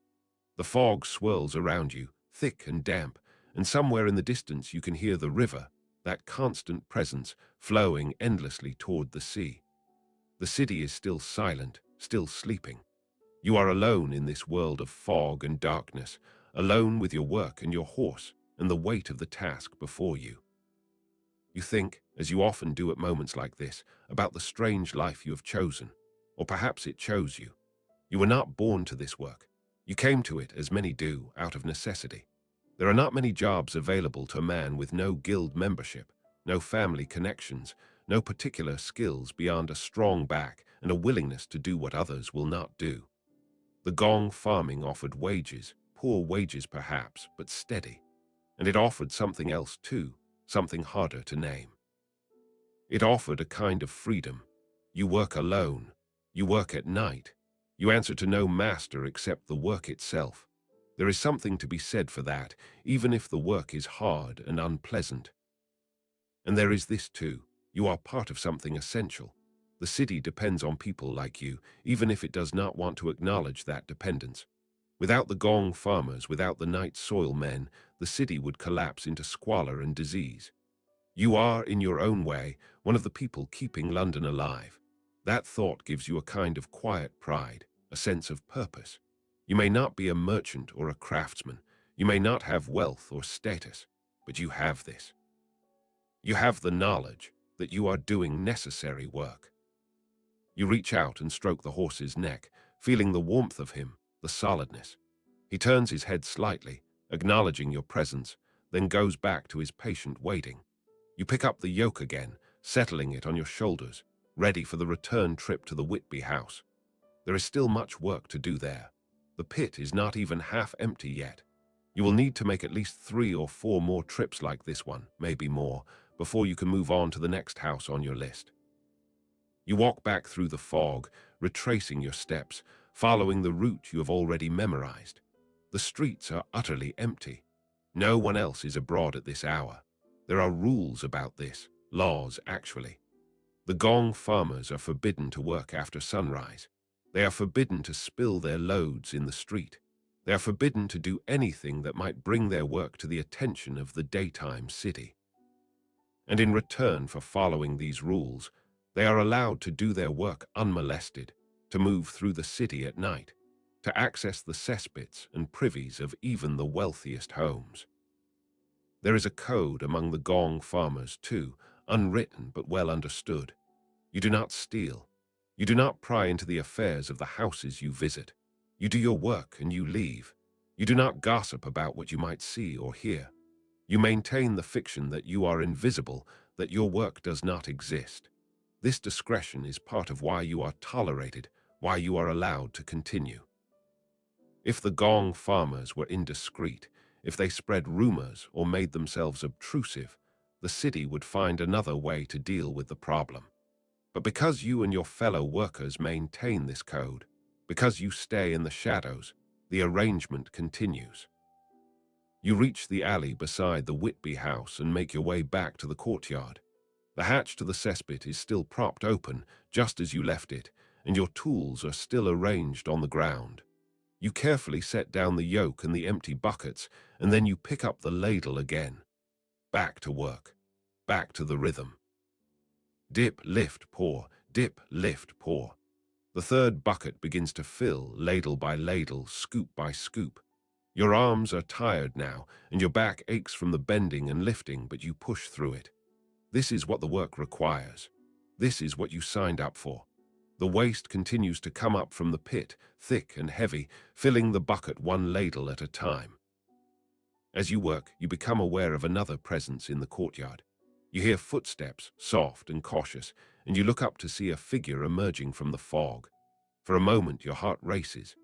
The fog swirls around you, thick and damp, and somewhere in the distance you can hear the river, that constant presence, flowing endlessly toward the sea. The city is still silent, still sleeping. You are alone in this world of fog and darkness, alone with your work and your horse and the weight of the task before you. You think, as you often do at moments like this, about the strange life you have chosen, or perhaps it chose you. You were not born to this work. You came to it, as many do, out of necessity. There are not many jobs available to a man with no guild membership, no family connections, no particular skills beyond a strong back and a willingness to do what others will not do. The Gong farming offered wages, poor wages perhaps, but steady. And it offered something else too, something harder to name. It offered a kind of freedom. You work alone. You work at night. You answer to no master except the work itself. There is something to be said for that, even if the work is hard and unpleasant. And there is this too. You are part of something essential. The city depends on people like you, even if it does not want to acknowledge that dependence. Without the Gong farmers, without the night soil men, the city would collapse into squalor and disease. You are, in your own way, one of the people keeping London alive. That thought gives you a kind of quiet pride, a sense of purpose. You may not be a merchant or a craftsman. You may not have wealth or status, but you have this. You have the knowledge that you are doing necessary work. You reach out and stroke the horse's neck, feeling the warmth of him, the solidness. He turns his head slightly, acknowledging your presence, then goes back to his patient waiting. You pick up the yoke again, settling it on your shoulders, ready for the return trip to the Whitby house. There is still much work to do there. The pit is not even half empty yet. You will need to make at least 3 or 4 more trips like this one, maybe more, before you can move on to the next house on your list. You walk back through the fog, retracing your steps, following the route you have already memorized. The streets are utterly empty. No one else is abroad at this hour. There are rules about this, laws actually. The Gong farmers are forbidden to work after sunrise. They are forbidden to spill their loads in the street. They are forbidden to do anything that might bring their work to the attention of the daytime city. And in return for following these rules, they are allowed to do their work unmolested, to move through the city at night, to access the cesspits and privies of even the wealthiest homes. There is a code among the Gong farmers too, unwritten but well understood. You do not steal. You do not pry into the affairs of the houses you visit. You do your work and you leave. You do not gossip about what you might see or hear. You maintain the fiction that you are invisible, that your work does not exist. This discretion is part of why you are tolerated, why you are allowed to continue. If the Gong farmers were indiscreet, if they spread rumors or made themselves obtrusive, the city would find another way to deal with the problem. But because you and your fellow workers maintain this code, because you stay in the shadows, the arrangement continues. You reach the alley beside the Whitby house and make your way back to the courtyard. The hatch to the cesspit is still propped open, just as you left it, and your tools are still arranged on the ground. You carefully set down the yoke and the empty buckets, and then you pick up the ladle again. Back to work. Back to the rhythm. Dip, lift, pour. Dip, lift, pour. The third bucket begins to fill, ladle by ladle, scoop by scoop. Your arms are tired now, and your back aches from the bending and lifting, but you push through it. This is what the work requires. This is what you signed up for. The waste continues to come up from the pit, thick and heavy, filling the bucket one ladle at a time. As you work, you become aware of another presence in the courtyard. You hear footsteps, soft and cautious, and you look up to see a figure emerging from the fog. For a moment, your heart races.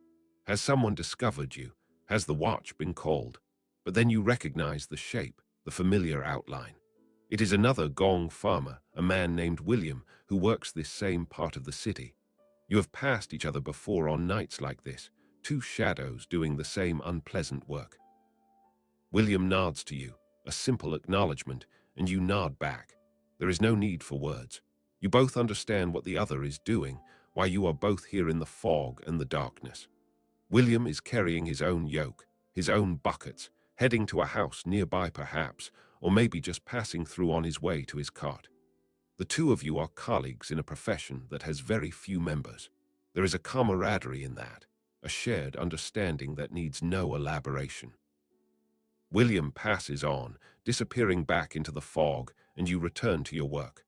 Has someone discovered you? Has the watch been called? But then you recognize the shape, the familiar outline. It is another Gong Farmer, a man named William, who works this same part of the city. You have passed each other before on nights like this, two shadows doing the same unpleasant work. William nods to you, a simple acknowledgement, and you nod back. There is no need for words. You both understand what the other is doing, why you are both here in the fog and the darkness. William is carrying his own yoke, his own buckets, heading to a house nearby perhaps, or maybe just passing through on his way to his cart. The two of you are colleagues in a profession that has very few members. There is a camaraderie in that, a shared understanding that needs no elaboration. William passes on, disappearing back into the fog, and you return to your work.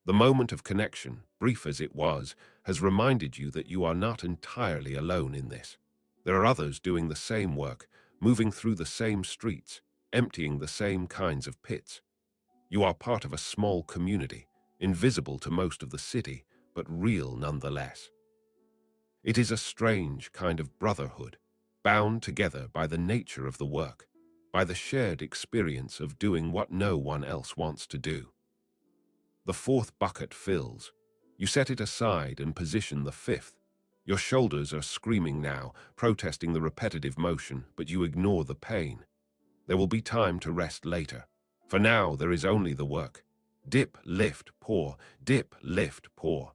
The moment of connection, brief as it was, has reminded you that you are not entirely alone in this. There are others doing the same work, moving through the same streets, emptying the same kinds of pits. You are part of a small community, invisible to most of the city, but real nonetheless. It is a strange kind of brotherhood, bound together by the nature of the work, by the shared experience of doing what no one else wants to do. The fourth bucket fills. You set it aside and position the fifth. Your shoulders are screaming now, protesting the repetitive motion, but you ignore the pain. There will be time to rest later. For now, there is only the work. Dip, lift, pour, dip, lift, pour.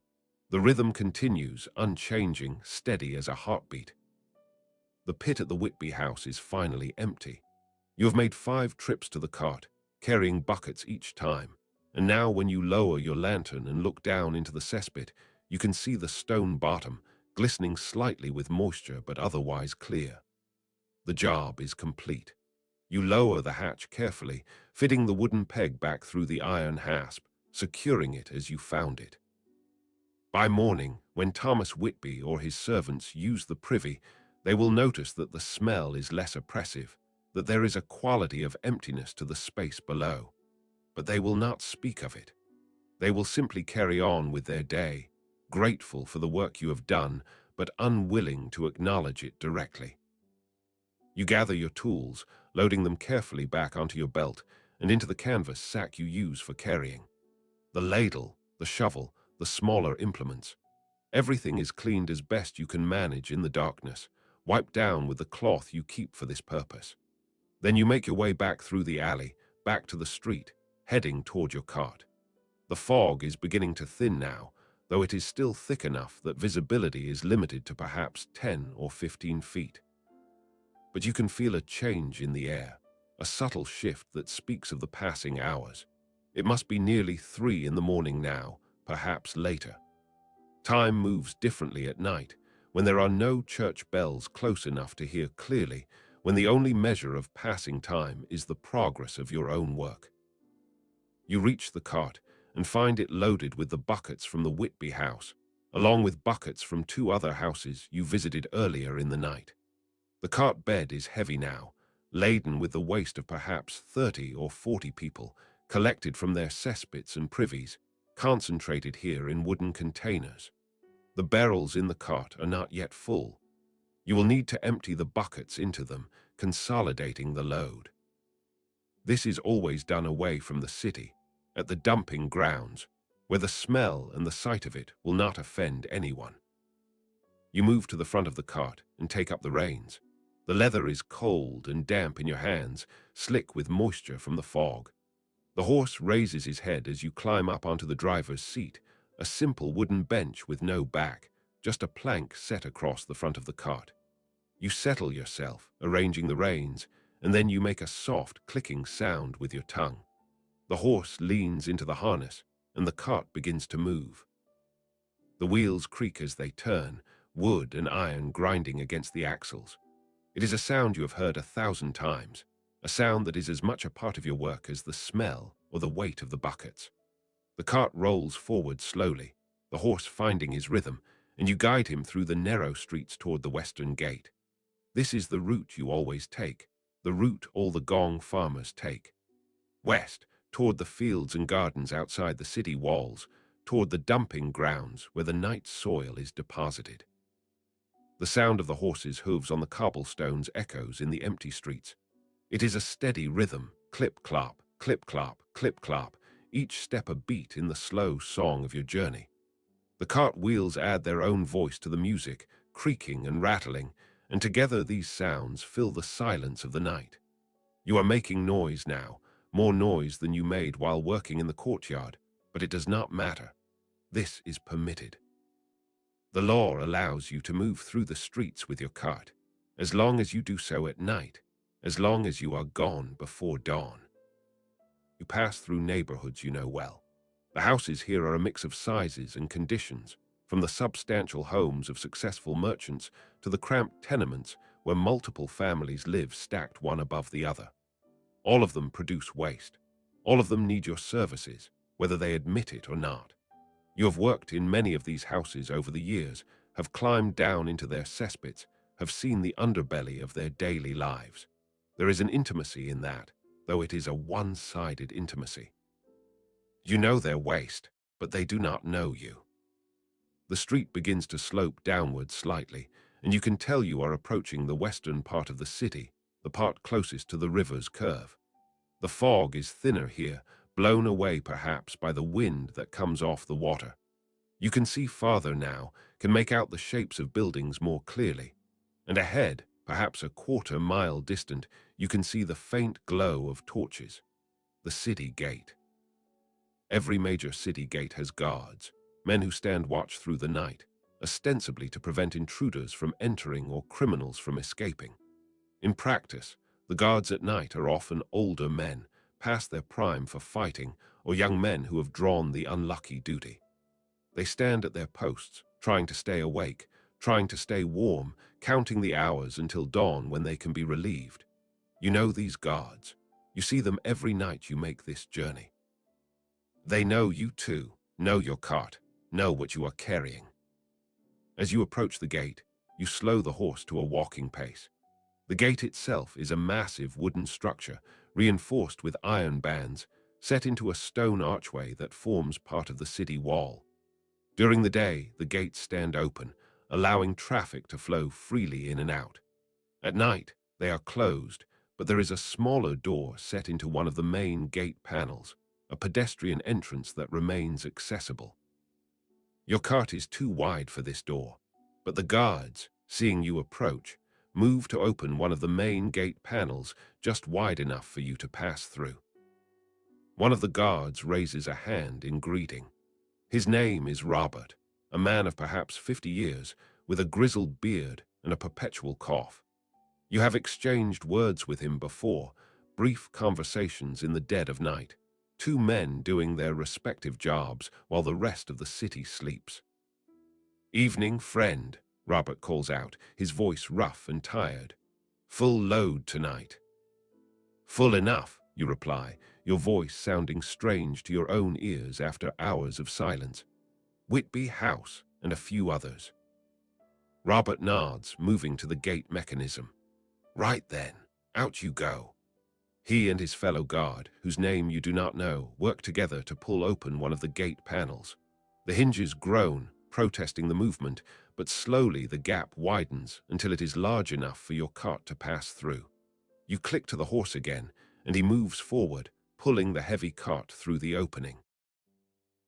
The rhythm continues, unchanging, steady as a heartbeat. The pit at the Whitby house is finally empty. You have made 5 trips to the cart, carrying buckets each time. And now when you lower your lantern and look down into the cesspit, you can see the stone bottom, glistening slightly with moisture but otherwise clear. The job is complete. You lower the hatch carefully, fitting the wooden peg back through the iron hasp, securing it as you found it. By morning, when Thomas Whitby or his servants use the privy, they will notice that the smell is less oppressive, that there is a quality of emptiness to the space below. But they will not speak of it. They will simply carry on with their day, grateful for the work you have done, but unwilling to acknowledge it directly. You gather your tools, loading them carefully back onto your belt and into the canvas sack you use for carrying. The ladle, the shovel, the smaller implements. Everything is cleaned as best you can manage in the darkness, wiped down with the cloth you keep for this purpose. Then you make your way back through the alley, back to the street, heading toward your cart. The fog is beginning to thin now, though it is still thick enough that visibility is limited to perhaps 10 or 15 feet. But you can feel a change in the air, a subtle shift that speaks of the passing hours. It must be nearly 3 in the morning now, perhaps later. Time moves differently at night, when there are no church bells close enough to hear clearly, when the only measure of passing time is the progress of your own work. You reach the cart and find it loaded with the buckets from the Whitby house, along with buckets from 2 other houses you visited earlier in the night. The cart bed is heavy now, laden with the waste of perhaps 30 or 40 people, collected from their cesspits and privies, concentrated here in wooden containers. The barrels in the cart are not yet full. You will need to empty the buckets into them, consolidating the load. This is always done away from the city, at the dumping grounds, where the smell and the sight of it will not offend anyone. You move to the front of the cart and take up the reins. The leather is cold and damp in your hands, slick with moisture from the fog. The horse raises his head as you climb up onto the driver's seat, a simple wooden bench with no back, just a plank set across the front of the cart. You settle yourself, arranging the reins, and then you make a soft clicking sound with your tongue. The horse leans into the harness, and the cart begins to move. The wheels creak as they turn, wood and iron grinding against the axles. It is a sound you have heard 1,000 times, a sound that is as much a part of your work as the smell or the weight of the buckets. The cart rolls forward slowly, the horse finding his rhythm, and you guide him through the narrow streets toward the western gate. This is the route you always take, the route all the Gong farmers take. West, toward the fields and gardens outside the city walls, toward the dumping grounds where the night's soil is deposited. The sound of the horses' hooves on the cobblestones echoes in the empty streets. It is a steady rhythm, clip-clop, clip-clop, clip-clop, each step a beat in the slow song of your journey. The cart wheels add their own voice to the music, creaking and rattling, and together these sounds fill the silence of the night. You are making noise now, more noise than you made while working in the courtyard, but it does not matter. This is permitted. The law allows you to move through the streets with your cart, as long as you do so at night, as long as you are gone before dawn. You pass through neighborhoods you know well. The houses here are a mix of sizes and conditions, from the substantial homes of successful merchants to the cramped tenements where multiple families live stacked one above the other. All of them produce waste. All of them need your services, whether they admit it or not. You have worked in many of these houses over the years, have climbed down into their cesspits, have seen the underbelly of their daily lives. There is an intimacy in that, though it is a one-sided intimacy. You know their waste, but they do not know you. The street begins to slope downward slightly, and you can tell you are approaching the western part of the city, the part closest to the river's curve. The fog is thinner here, blown away perhaps by the wind that comes off the water. You can see farther now, can make out the shapes of buildings more clearly. And ahead, perhaps a quarter-mile distant, you can see the faint glow of torches. The city gate. Every major city gate has guards, men who stand watch through the night, ostensibly to prevent intruders from entering or criminals from escaping. In practice, the guards at night are often older men, past their prime for fighting, or young men who have drawn the unlucky duty. They stand at their posts, trying to stay awake, trying to stay warm, counting the hours until dawn when they can be relieved. You know these guards. You see them every night you make this journey. They know you too, know your cart, know what you are carrying. As you approach the gate, you slow the horse to a walking pace. The gate itself is a massive wooden structure, reinforced with iron bands, set into a stone archway that forms part of the city wall. During the day, the gates stand open, allowing traffic to flow freely in and out. At night, they are closed, but there is a smaller door set into one of the main gate panels, a pedestrian entrance that remains accessible. Your cart is too wide for this door, but the guards, seeing you approach, move to open one of the main gate panels just wide enough for you to pass through. One of the guards raises a hand in greeting. His name is Robert, a man of perhaps 50 years, with a grizzled beard and a perpetual cough. You have exchanged words with him before, brief conversations in the dead of night, two men doing their respective jobs while the rest of the city sleeps. "Evening, friend," Robert calls out, his voice rough and tired. "Full load tonight." "Full enough," you reply, your voice sounding strange to your own ears after hours of silence. "Whitby House and a few others." Robert nods, moving to the gate mechanism. "Right then, out you go." He and his fellow guard, whose name you do not know, work together to pull open one of the gate panels. The hinges groan, protesting the movement, but slowly the gap widens until it is large enough for your cart to pass through. You click to the horse again, and he moves forward, pulling the heavy cart through the opening.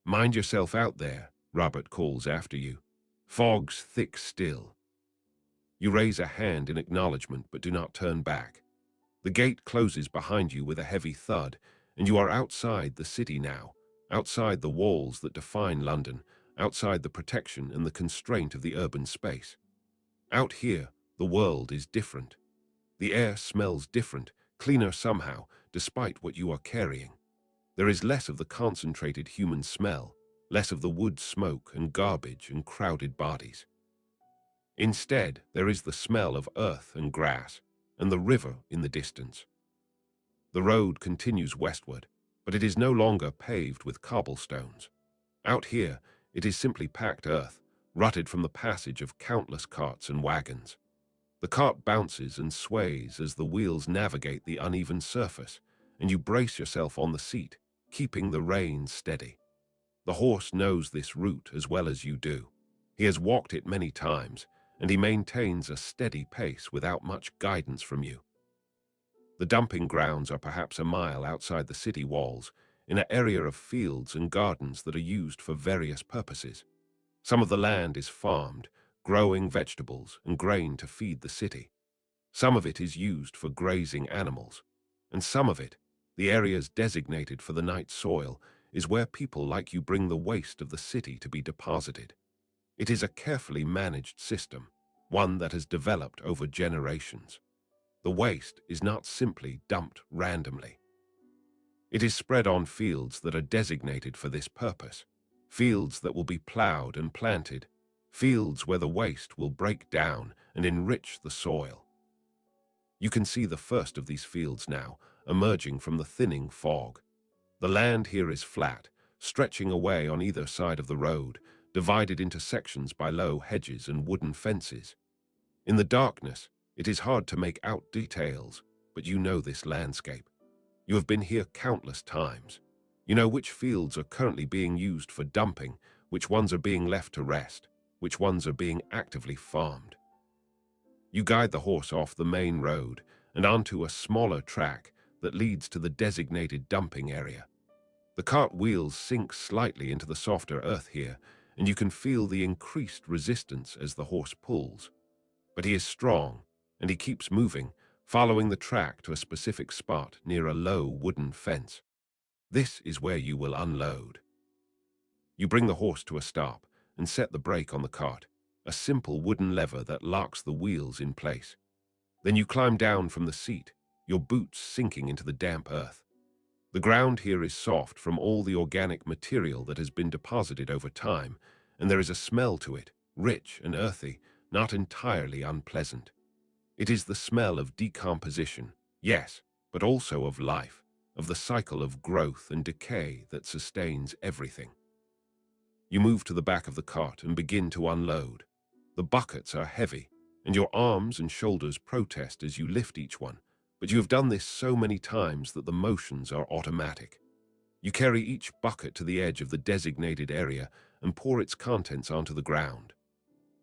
"Mind yourself out there," Robert calls after you. "Fog's thick still." You raise a hand in acknowledgement but do not turn back. The gate closes behind you with a heavy thud, and you are outside the city now, outside the walls that define London, outside the protection and the constraint of the urban space. Out here, the world is different. The air smells different, cleaner somehow, despite what you are carrying. There is less of the concentrated human smell, less of the wood smoke and garbage and crowded bodies. Instead, there is the smell of earth and grass, and the river in the distance. The road continues westward, but it is no longer paved with cobblestones. Out here, it is simply packed earth, rutted from the passage of countless carts and wagons. The cart bounces and sways as the wheels navigate the uneven surface, and you brace yourself on the seat, keeping the reins steady. The horse knows this route as well as you do. He has walked it many times, and he maintains a steady pace without much guidance from you. The dumping grounds are perhaps a mile outside the city walls, in an area of fields and gardens that are used for various purposes. Some of the land is farmed, growing vegetables and grain to feed the city. Some of it is used for grazing animals, and some of it, the areas designated for the night soil, is where people like you bring the waste of the city to be deposited. It is a carefully managed system, one that has developed over generations. The waste is not simply dumped randomly. It is spread on fields that are designated for this purpose, fields that will be plowed and planted, fields where the waste will break down and enrich the soil. You can see the first of these fields now, emerging from the thinning fog. The land here is flat, stretching away on either side of the road, divided into sections by low hedges and wooden fences. In the darkness, it is hard to make out details, but you know this landscape. You have been here countless times. You know which fields are currently being used for dumping, which ones are being left to rest, which ones are being actively farmed. You guide the horse off the main road and onto a smaller track that leads to the designated dumping area. The cart wheels sink slightly into the softer earth here, and you can feel the increased resistance as the horse pulls. But he is strong, and he keeps moving, following the track to a specific spot near a low wooden fence. This is where you will unload. You bring the horse to a stop and set the brake on the cart, a simple wooden lever that locks the wheels in place. Then you climb down from the seat, your boots sinking into the damp earth. The ground here is soft from all the organic material that has been deposited over time, and there is a smell to it, rich and earthy, not entirely unpleasant. It is the smell of decomposition, yes, but also of life, of the cycle of growth and decay that sustains everything. You move to the back of the cart and begin to unload. The buckets are heavy, and your arms and shoulders protest as you lift each one, but you have done this so many times that the motions are automatic. You carry each bucket to the edge of the designated area and pour its contents onto the ground.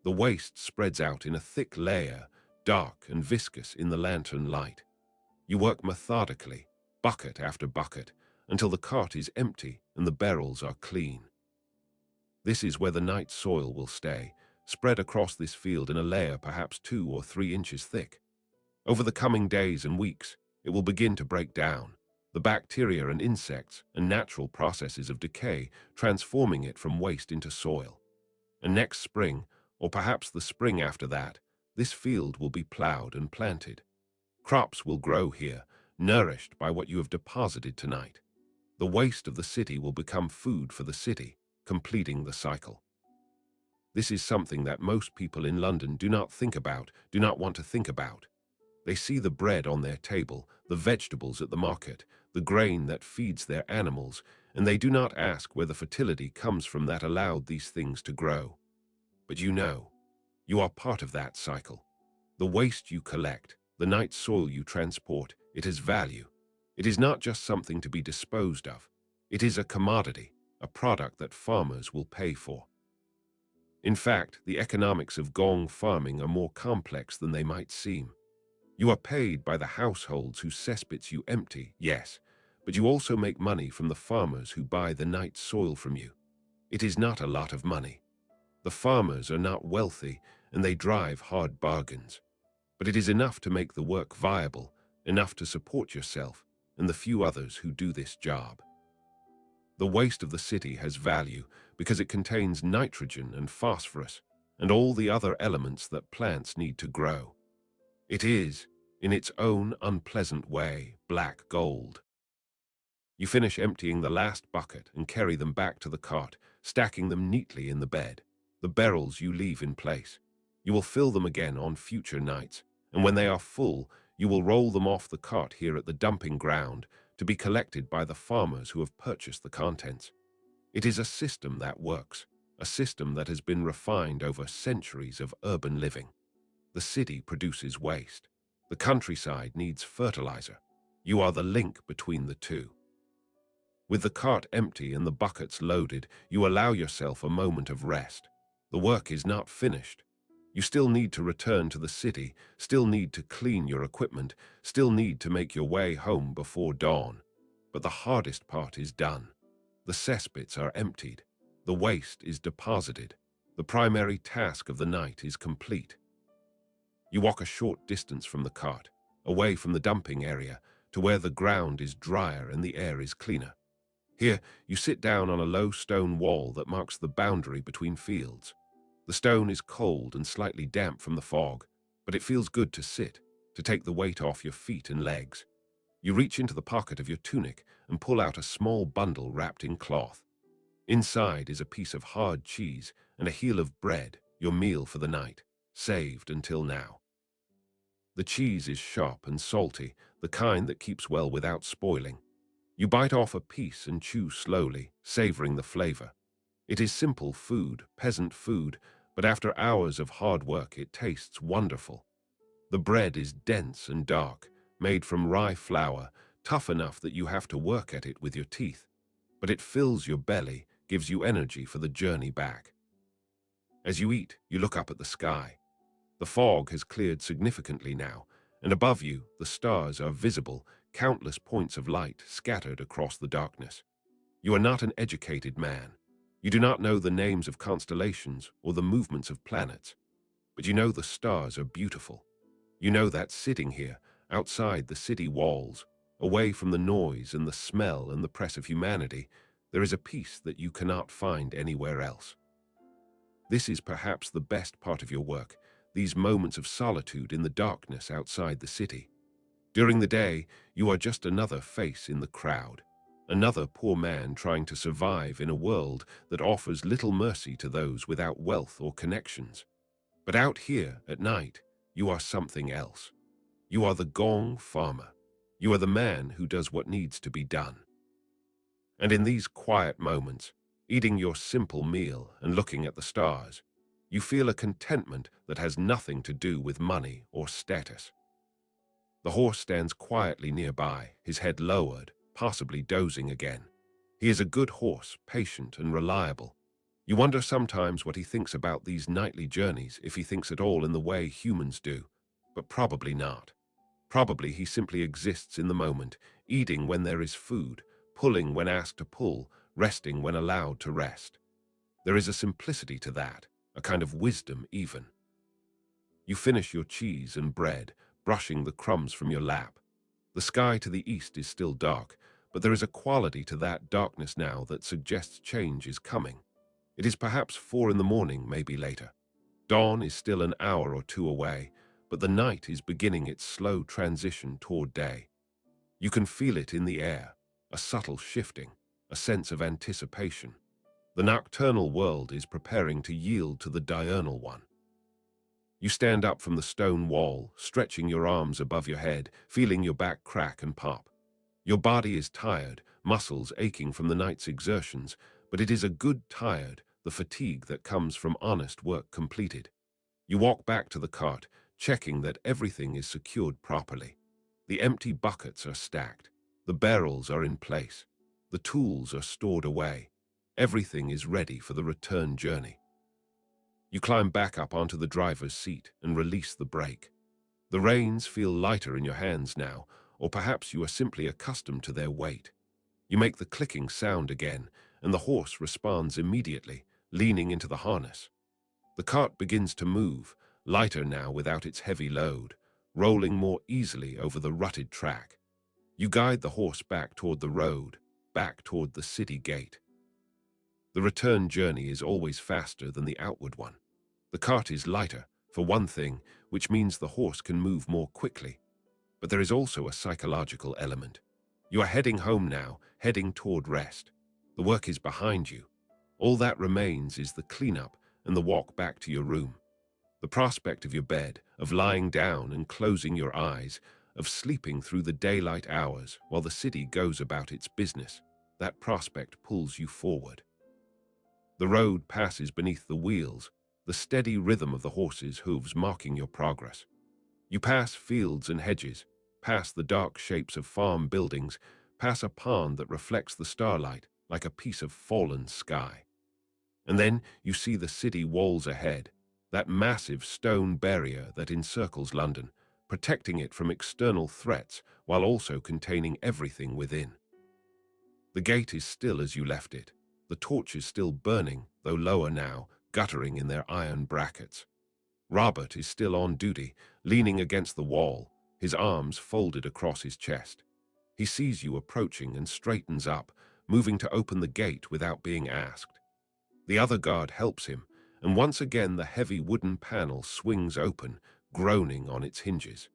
The waste spreads out in a thick layer, dark and viscous in the lantern light. You work methodically, bucket after bucket, until the cart is empty and the barrels are clean. This is where the night soil will stay, spread across this field in a layer perhaps 2 or 3 inches thick. Over the coming days and weeks, it will begin to break down, the bacteria and insects and natural processes of decay transforming it from waste into soil. And next spring, or perhaps the spring after that, this field will be plowed and planted. Crops will grow here, nourished by what you have deposited tonight. The waste of the city will become food for the city, completing the cycle. This is something that most people in London do not think about, do not want to think about. They see the bread on their table, the vegetables at the market, the grain that feeds their animals, and they do not ask where the fertility comes from that allowed these things to grow. But you know, you are part of that cycle. The waste you collect, the night soil you transport, it has value. It is not just something to be disposed of. It is a commodity, a product that farmers will pay for. In fact, the economics of gong farming are more complex than they might seem. You are paid by the households whose cesspits you empty, yes, but you also make money from the farmers who buy the night soil from you. It is not a lot of money. The farmers are not wealthy and they drive hard bargains. But it is enough to make the work viable, enough to support yourself and the few others who do this job. The waste of the city has value because it contains nitrogen and phosphorus and all the other elements that plants need to grow. It is, in its own unpleasant way, black gold. You finish emptying the last bucket and carry them back to the cart, stacking them neatly in the bed. The barrels you leave in place. You will fill them again on future nights, and when they are full, you will roll them off the cart here at the dumping ground to be collected by the farmers who have purchased the contents. It is a system that works, a system that has been refined over centuries of urban living. The city produces waste. The countryside needs fertilizer. You are the link between the two. With the cart empty and the buckets loaded, you allow yourself a moment of rest. The work is not finished. You still need to return to the city, still need to clean your equipment, still need to make your way home before dawn. But the hardest part is done. The cesspits are emptied. The waste is deposited. The primary task of the night is complete. You walk a short distance from the cart, away from the dumping area, to where the ground is drier and the air is cleaner. Here, you sit down on a low stone wall that marks the boundary between fields. The stone is cold and slightly damp from the fog, but it feels good to sit, to take the weight off your feet and legs. You reach into the pocket of your tunic and pull out a small bundle wrapped in cloth. Inside is a piece of hard cheese and a heel of bread, your meal for the night, saved until now. The cheese is sharp and salty, the kind that keeps well without spoiling. You bite off a piece and chew slowly, savoring the flavor. It is simple food, peasant food, but after hours of hard work it tastes wonderful. The bread is dense and dark, made from rye flour, tough enough that you have to work at it with your teeth. But it fills your belly, gives you energy for the journey back. As you eat, you look up at the sky. The fog has cleared significantly now, and above you, the stars are visible, countless points of light scattered across the darkness. You are not an educated man. You do not know the names of constellations or the movements of planets, but you know the stars are beautiful. You know that sitting here, outside the city walls, away from the noise and the smell and the press of humanity, there is a peace that you cannot find anywhere else. This is perhaps the best part of your work, these moments of solitude in the darkness outside the city. During the day, you are just another face in the crowd, another poor man trying to survive in a world that offers little mercy to those without wealth or connections. But out here, at night, you are something else. You are the Gong Farmer. You are the man who does what needs to be done. And in these quiet moments, eating your simple meal and looking at the stars, you feel a contentment that has nothing to do with money or status. The horse stands quietly nearby, his head lowered, possibly dozing again. He is a good horse, patient and reliable. You wonder sometimes what he thinks about these nightly journeys, if he thinks at all in the way humans do, but probably not. Probably he simply exists in the moment, eating when there is food, pulling when asked to pull, resting when allowed to rest. There is a simplicity to that, a kind of wisdom even. You finish your cheese and bread, brushing the crumbs from your lap. The sky to the east is still dark, but there is a quality to that darkness now that suggests change is coming. It is perhaps 4 in the morning, maybe later. Dawn is still an hour or two away, but the night is beginning its slow transition toward day. You can feel it in the air, a subtle shifting, a sense of anticipation. The nocturnal world is preparing to yield to the diurnal one. You stand up from the stone wall, stretching your arms above your head, feeling your back crack and pop. Your body is tired, muscles aching from the night's exertions, but it is a good tired, the fatigue that comes from honest work completed. You walk back to the cart, checking that everything is secured properly. The empty buckets are stacked. The barrels are in place. The tools are stored away. Everything is ready for the return journey. You climb back up onto the driver's seat and release the brake. The reins feel lighter in your hands now, or perhaps you are simply accustomed to their weight. You make the clicking sound again, and the horse responds immediately, leaning into the harness. The cart begins to move, lighter now without its heavy load, rolling more easily over the rutted track. You guide the horse back toward the road, back toward the city gate. The return journey is always faster than the outward one. The cart is lighter, for one thing, which means the horse can move more quickly. But there is also a psychological element. You are heading home now, heading toward rest. The work is behind you. All that remains is the cleanup and the walk back to your room. The prospect of your bed, of lying down and closing your eyes, of sleeping through the daylight hours while the city goes about its business, that prospect pulls you forward. The road passes beneath the wheels, the steady rhythm of the horses' hooves marking your progress. You pass fields and hedges, pass the dark shapes of farm buildings, pass a pond that reflects the starlight like a piece of fallen sky. And then you see the city walls ahead, that massive stone barrier that encircles London, protecting it from external threats while also containing everything within. The gate is still as you left it, the torches still burning, though lower now, guttering in their iron brackets. Robert is still on duty, leaning against the wall, his arms folded across his chest. He sees you approaching and straightens up, moving to open the gate without being asked. The other guard helps him, and once again the heavy wooden panel swings open, groaning on its hinges.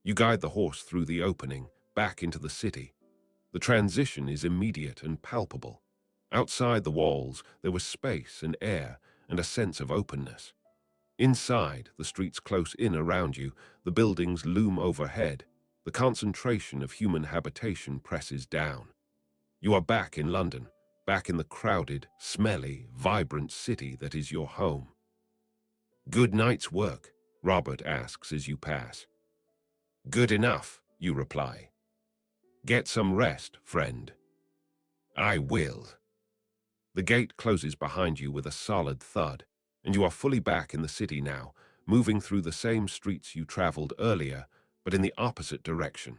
You guide the horse through the opening, back into the city. The transition is immediate and palpable. Outside the walls, there was space and air and a sense of openness. Inside, the streets close in around you, the buildings loom overhead. The concentration of human habitation presses down. You are back in London, back in the crowded, smelly, vibrant city that is your home. "Good night's work?" Robert asks as you pass. "Good enough," you reply. "Get some rest, friend." "I will." The gate closes behind you with a solid thud, and you are fully back in the city now, moving through the same streets you traveled earlier, but in the opposite direction.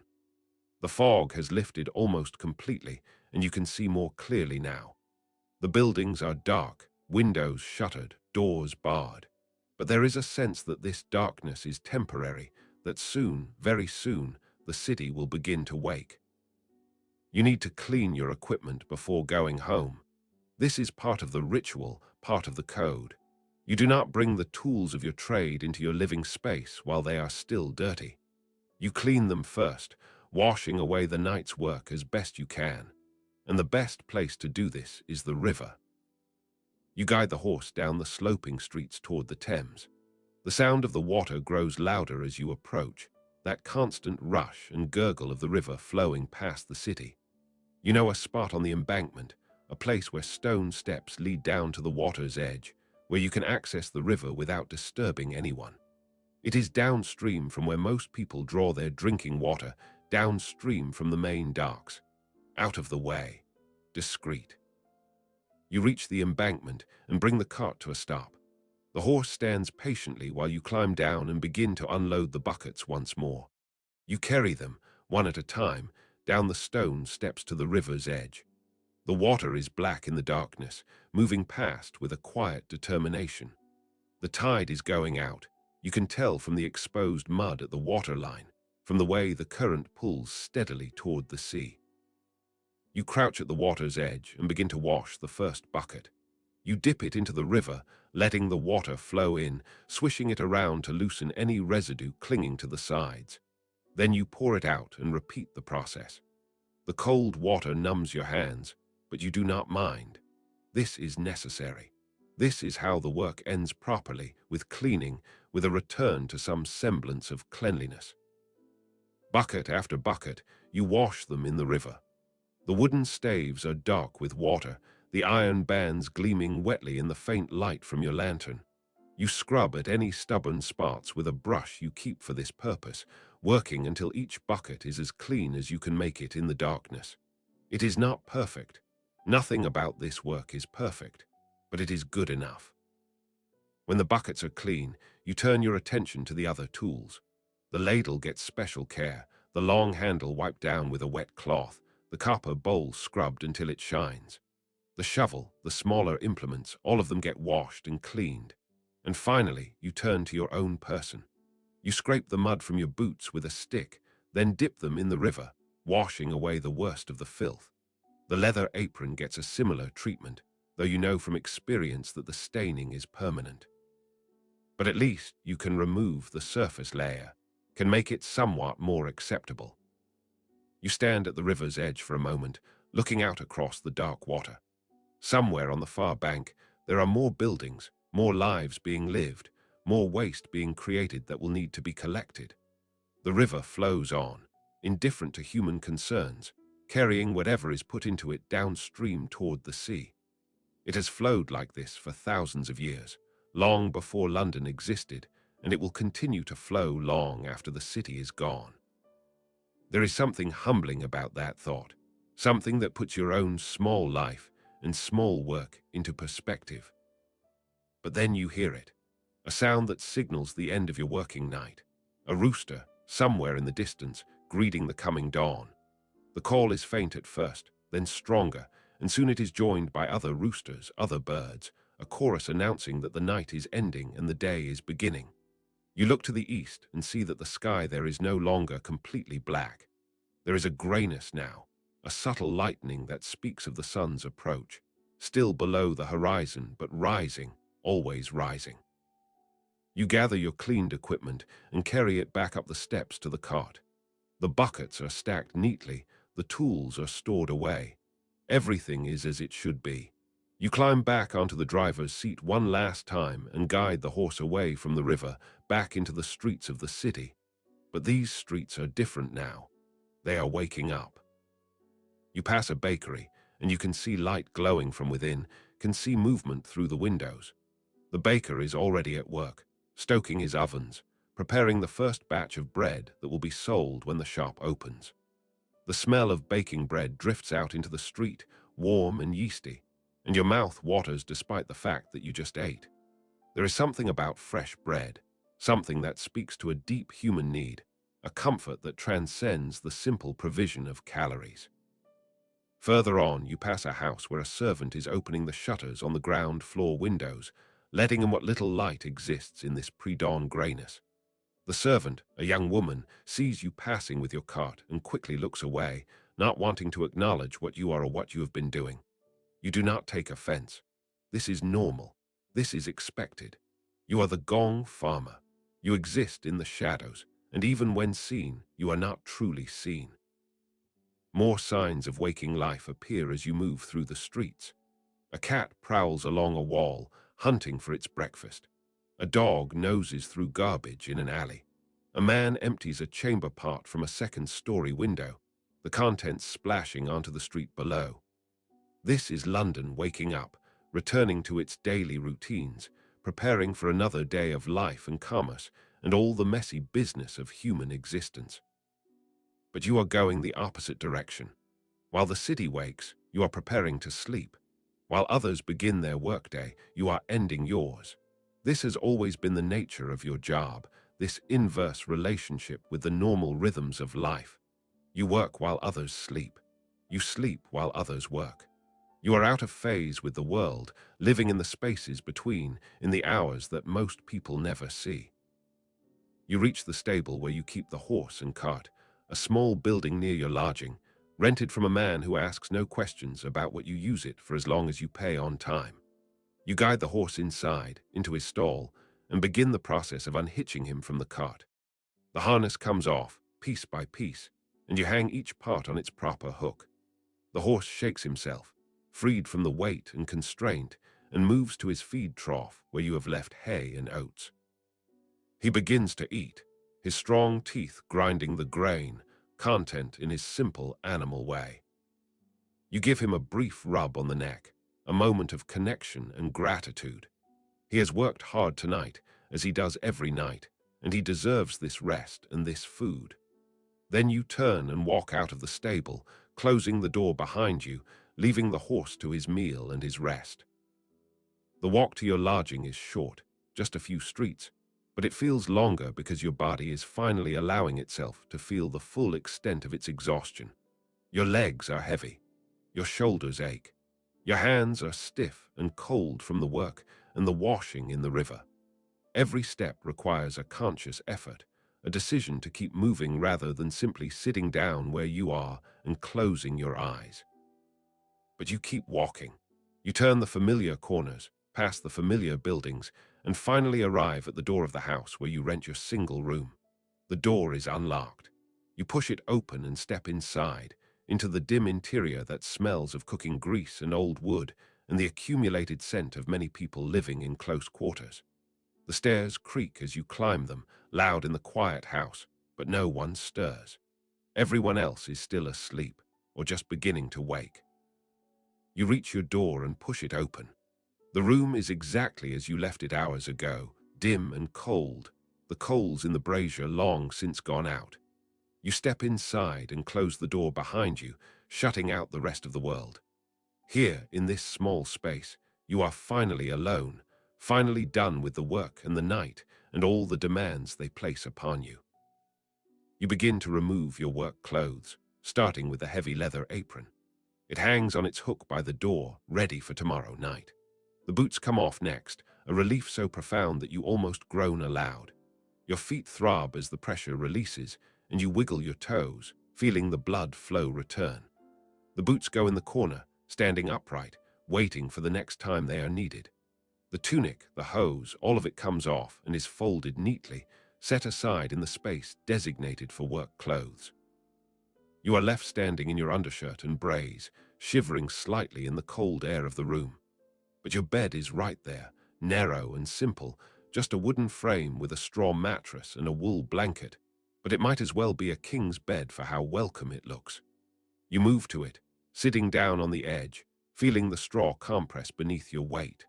The fog has lifted almost completely, and you can see more clearly now. The buildings are dark, windows shuttered, doors barred. But there is a sense that this darkness is temporary, that soon, very soon, the city will begin to wake. You need to clean your equipment before going home. This is part of the ritual, part of the code. You do not bring the tools of your trade into your living space while they are still dirty. You clean them first, washing away the night's work as best you can. And the best place to do this is the river. You guide the horse down the sloping streets toward the Thames. The sound of the water grows louder as you approach, that constant rush and gurgle of the river flowing past the city. You know a spot on the embankment, a place where stone steps lead down to the water's edge, where you can access the river without disturbing anyone. It is downstream from where most people draw their drinking water, downstream from the main docks. Out of the way, discreet. You reach the embankment and bring the cart to a stop. The horse stands patiently while you climb down and begin to unload the buckets once more. You carry them, one at a time, down the stone steps to the river's edge. The water is black in the darkness, moving past with a quiet determination. The tide is going out. You can tell from the exposed mud at the waterline, from the way the current pulls steadily toward the sea. You crouch at the water's edge and begin to wash the first bucket. You dip it into the river, letting the water flow in, swishing it around to loosen any residue clinging to the sides. Then you pour it out and repeat the process. The cold water numbs your hands, but you do not mind. This is necessary. This is how the work ends properly, with cleaning, with a return to some semblance of cleanliness. Bucket after bucket, you wash them in the river. The wooden staves are dark with water, the iron bands gleaming wetly in the faint light from your lantern. You scrub at any stubborn spots with a brush you keep for this purpose, working until each bucket is as clean as you can make it in the darkness. It is not perfect. Nothing about this work is perfect, but it is good enough. When the buckets are clean, you turn your attention to the other tools. The ladle gets special care, the long handle wiped down with a wet cloth, the copper bowl scrubbed until it shines. The shovel, the smaller implements, all of them get washed and cleaned. And finally, you turn to your own person. You scrape the mud from your boots with a stick, then dip them in the river, washing away the worst of the filth. The leather apron gets a similar treatment, though you know from experience that the staining is permanent. But at least you can remove the surface layer, can make it somewhat more acceptable. You stand at the river's edge for a moment, looking out across the dark water. Somewhere on the far bank, there are more buildings, more lives being lived, more waste being created that will need to be collected. The river flows on, indifferent to human concerns, carrying whatever is put into it downstream toward the sea. It has flowed like this for thousands of years, long before London existed, and it will continue to flow long after the city is gone. There is something humbling about that thought, something that puts your own small life and small work into perspective. But then you hear it, a sound that signals the end of your working night, a rooster somewhere in the distance greeting the coming dawn. The call is faint at first, then stronger, and soon it is joined by other roosters, other birds, a chorus announcing that the night is ending and the day is beginning. You look to the east and see that the sky there is no longer completely black. There is a grayness now, a subtle lightening that speaks of the sun's approach, still below the horizon but rising, always rising. You gather your cleaned equipment and carry it back up the steps to the cart. The buckets are stacked neatly, the tools are stored away. Everything is as it should be. You climb back onto the driver's seat one last time and guide the horse away from the river, back into the streets of the city. But these streets are different now. They are waking up. You pass a bakery, and you can see light glowing from within, can see movement through the windows. The baker is already at work, stoking his ovens, preparing the first batch of bread that will be sold when the shop opens. The smell of baking bread drifts out into the street, warm and yeasty, and your mouth waters despite the fact that you just ate. There is something about fresh bread, something that speaks to a deep human need, a comfort that transcends the simple provision of calories. Further on, you pass a house where a servant is opening the shutters on the ground floor windows, letting in what little light exists in this pre-dawn grayness. The servant, a young woman, sees you passing with your cart and quickly looks away, not wanting to acknowledge what you are or what you have been doing. You do not take offense. This is normal. This is expected. You are the Gong Farmer. You exist in the shadows, and even when seen, you are not truly seen. More signs of waking life appear as you move through the streets. A cat prowls along a wall, hunting for its breakfast. A dog noses through garbage in an alley. A man empties a chamber pot from a second-story window, the contents splashing onto the street below. This is London waking up, returning to its daily routines, preparing for another day of life and commerce and all the messy business of human existence. But you are going the opposite direction. While the city wakes, you are preparing to sleep. While others begin their workday, you are ending yours. This has always been the nature of your job, this inverse relationship with the normal rhythms of life. You work while others sleep. You sleep while others work. You are out of phase with the world, living in the spaces between, in the hours that most people never see. You reach the stable where you keep the horse and cart, a small building near your lodging, rented from a man who asks no questions about what you use it for as long as you pay on time. You guide the horse inside, into his stall, and begin the process of unhitching him from the cart. The harness comes off, piece by piece, and you hang each part on its proper hook. The horse shakes himself, freed from the weight and constraint, and moves to his feed trough where you have left hay and oats. He begins to eat, his strong teeth grinding the grain, content in his simple animal way. You give him a brief rub on the neck, a moment of connection and gratitude. He has worked hard tonight, as he does every night, and he deserves this rest and this food. Then you turn and walk out of the stable, closing the door behind you, leaving the horse to his meal and his rest. The walk to your lodging is short, just a few streets, but it feels longer because your body is finally allowing itself to feel the full extent of its exhaustion. Your legs are heavy. Your shoulders ache. Your hands are stiff and cold from the work and the washing in the river. Every step requires a conscious effort, a decision to keep moving rather than simply sitting down where you are and closing your eyes. But you keep walking. You turn the familiar corners, past the familiar buildings, and finally arrive at the door of the house where you rent your single room. The door is unlocked. You push it open and step inside, into the dim interior that smells of cooking grease and old wood and the accumulated scent of many people living in close quarters. The stairs creak as you climb them, loud in the quiet house, but no one stirs. Everyone else is still asleep, or just beginning to wake. You reach your door and push it open. The room is exactly as you left it hours ago, dim and cold, the coals in the brazier long since gone out. You step inside and close the door behind you, shutting out the rest of the world. Here, in this small space, you are finally alone, finally done with the work and the night and all the demands they place upon you. You begin to remove your work clothes, starting with the heavy leather apron. It hangs on its hook by the door, ready for tomorrow night. The boots come off next, a relief so profound that you almost groan aloud. Your feet throb as the pressure releases, and you wiggle your toes, feeling the blood flow return. The boots go in the corner, standing upright, waiting for the next time they are needed. The tunic, the hose, all of it comes off and is folded neatly, set aside in the space designated for work clothes. You are left standing in your undershirt and brace, shivering slightly in the cold air of the room. But your bed is right there, narrow and simple, just a wooden frame with a straw mattress and a wool blanket. But it might as well be a king's bed for how welcome it looks. You move to it, sitting down on the edge, feeling the straw compress beneath your weight.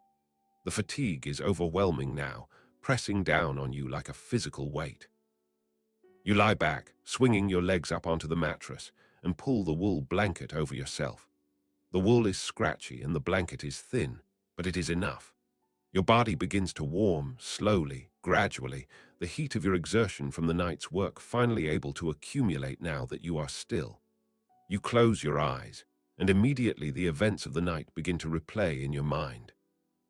The fatigue is overwhelming now, pressing down on you like a physical weight. You lie back, swinging your legs up onto the mattress, and pull the wool blanket over yourself. The wool is scratchy and the blanket is thin, but it is enough. Your body begins to warm, slowly, gradually, the heat of your exertion from the night's work finally able to accumulate now that you are still. You close your eyes, and immediately the events of the night begin to replay in your mind.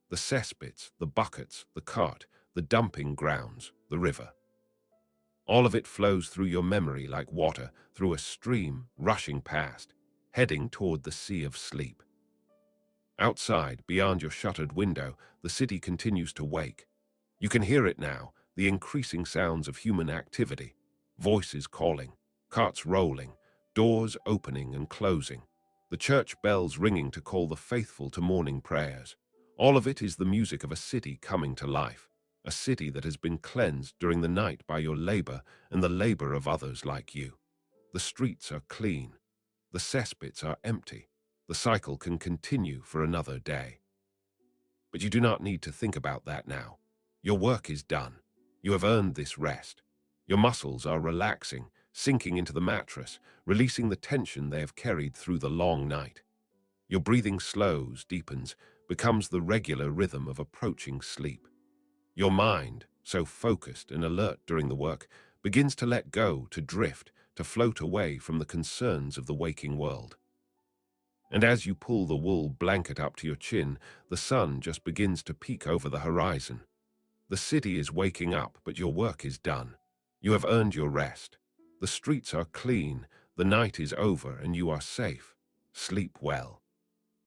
The cesspits, the buckets, the cart, the dumping grounds, the river. All of it flows through your memory like water through a stream rushing past, heading toward the sea of sleep. Outside, beyond your shuttered window, the city continues to wake. You can hear it now, the increasing sounds of human activity, voices calling, carts rolling, doors opening and closing, the church bells ringing to call the faithful to morning prayers. All of it is the music of a city coming to life, a city that has been cleansed during the night by your labor and the labor of others like you. The streets are clean. The cesspits are empty. The cycle can continue for another day. But you do not need to think about that now. Your work is done. You have earned this rest. Your muscles are relaxing, sinking into the mattress, releasing the tension they have carried through the long night. Your breathing slows, deepens, becomes the regular rhythm of approaching sleep. Your mind, so focused and alert during the work, begins to let go, to drift, to float away from the concerns of the waking world. And as you pull the wool blanket up to your chin, the sun just begins to peek over the horizon. The city is waking up, but your work is done. You have earned your rest. The streets are clean, the night is over, and you are safe. Sleep well.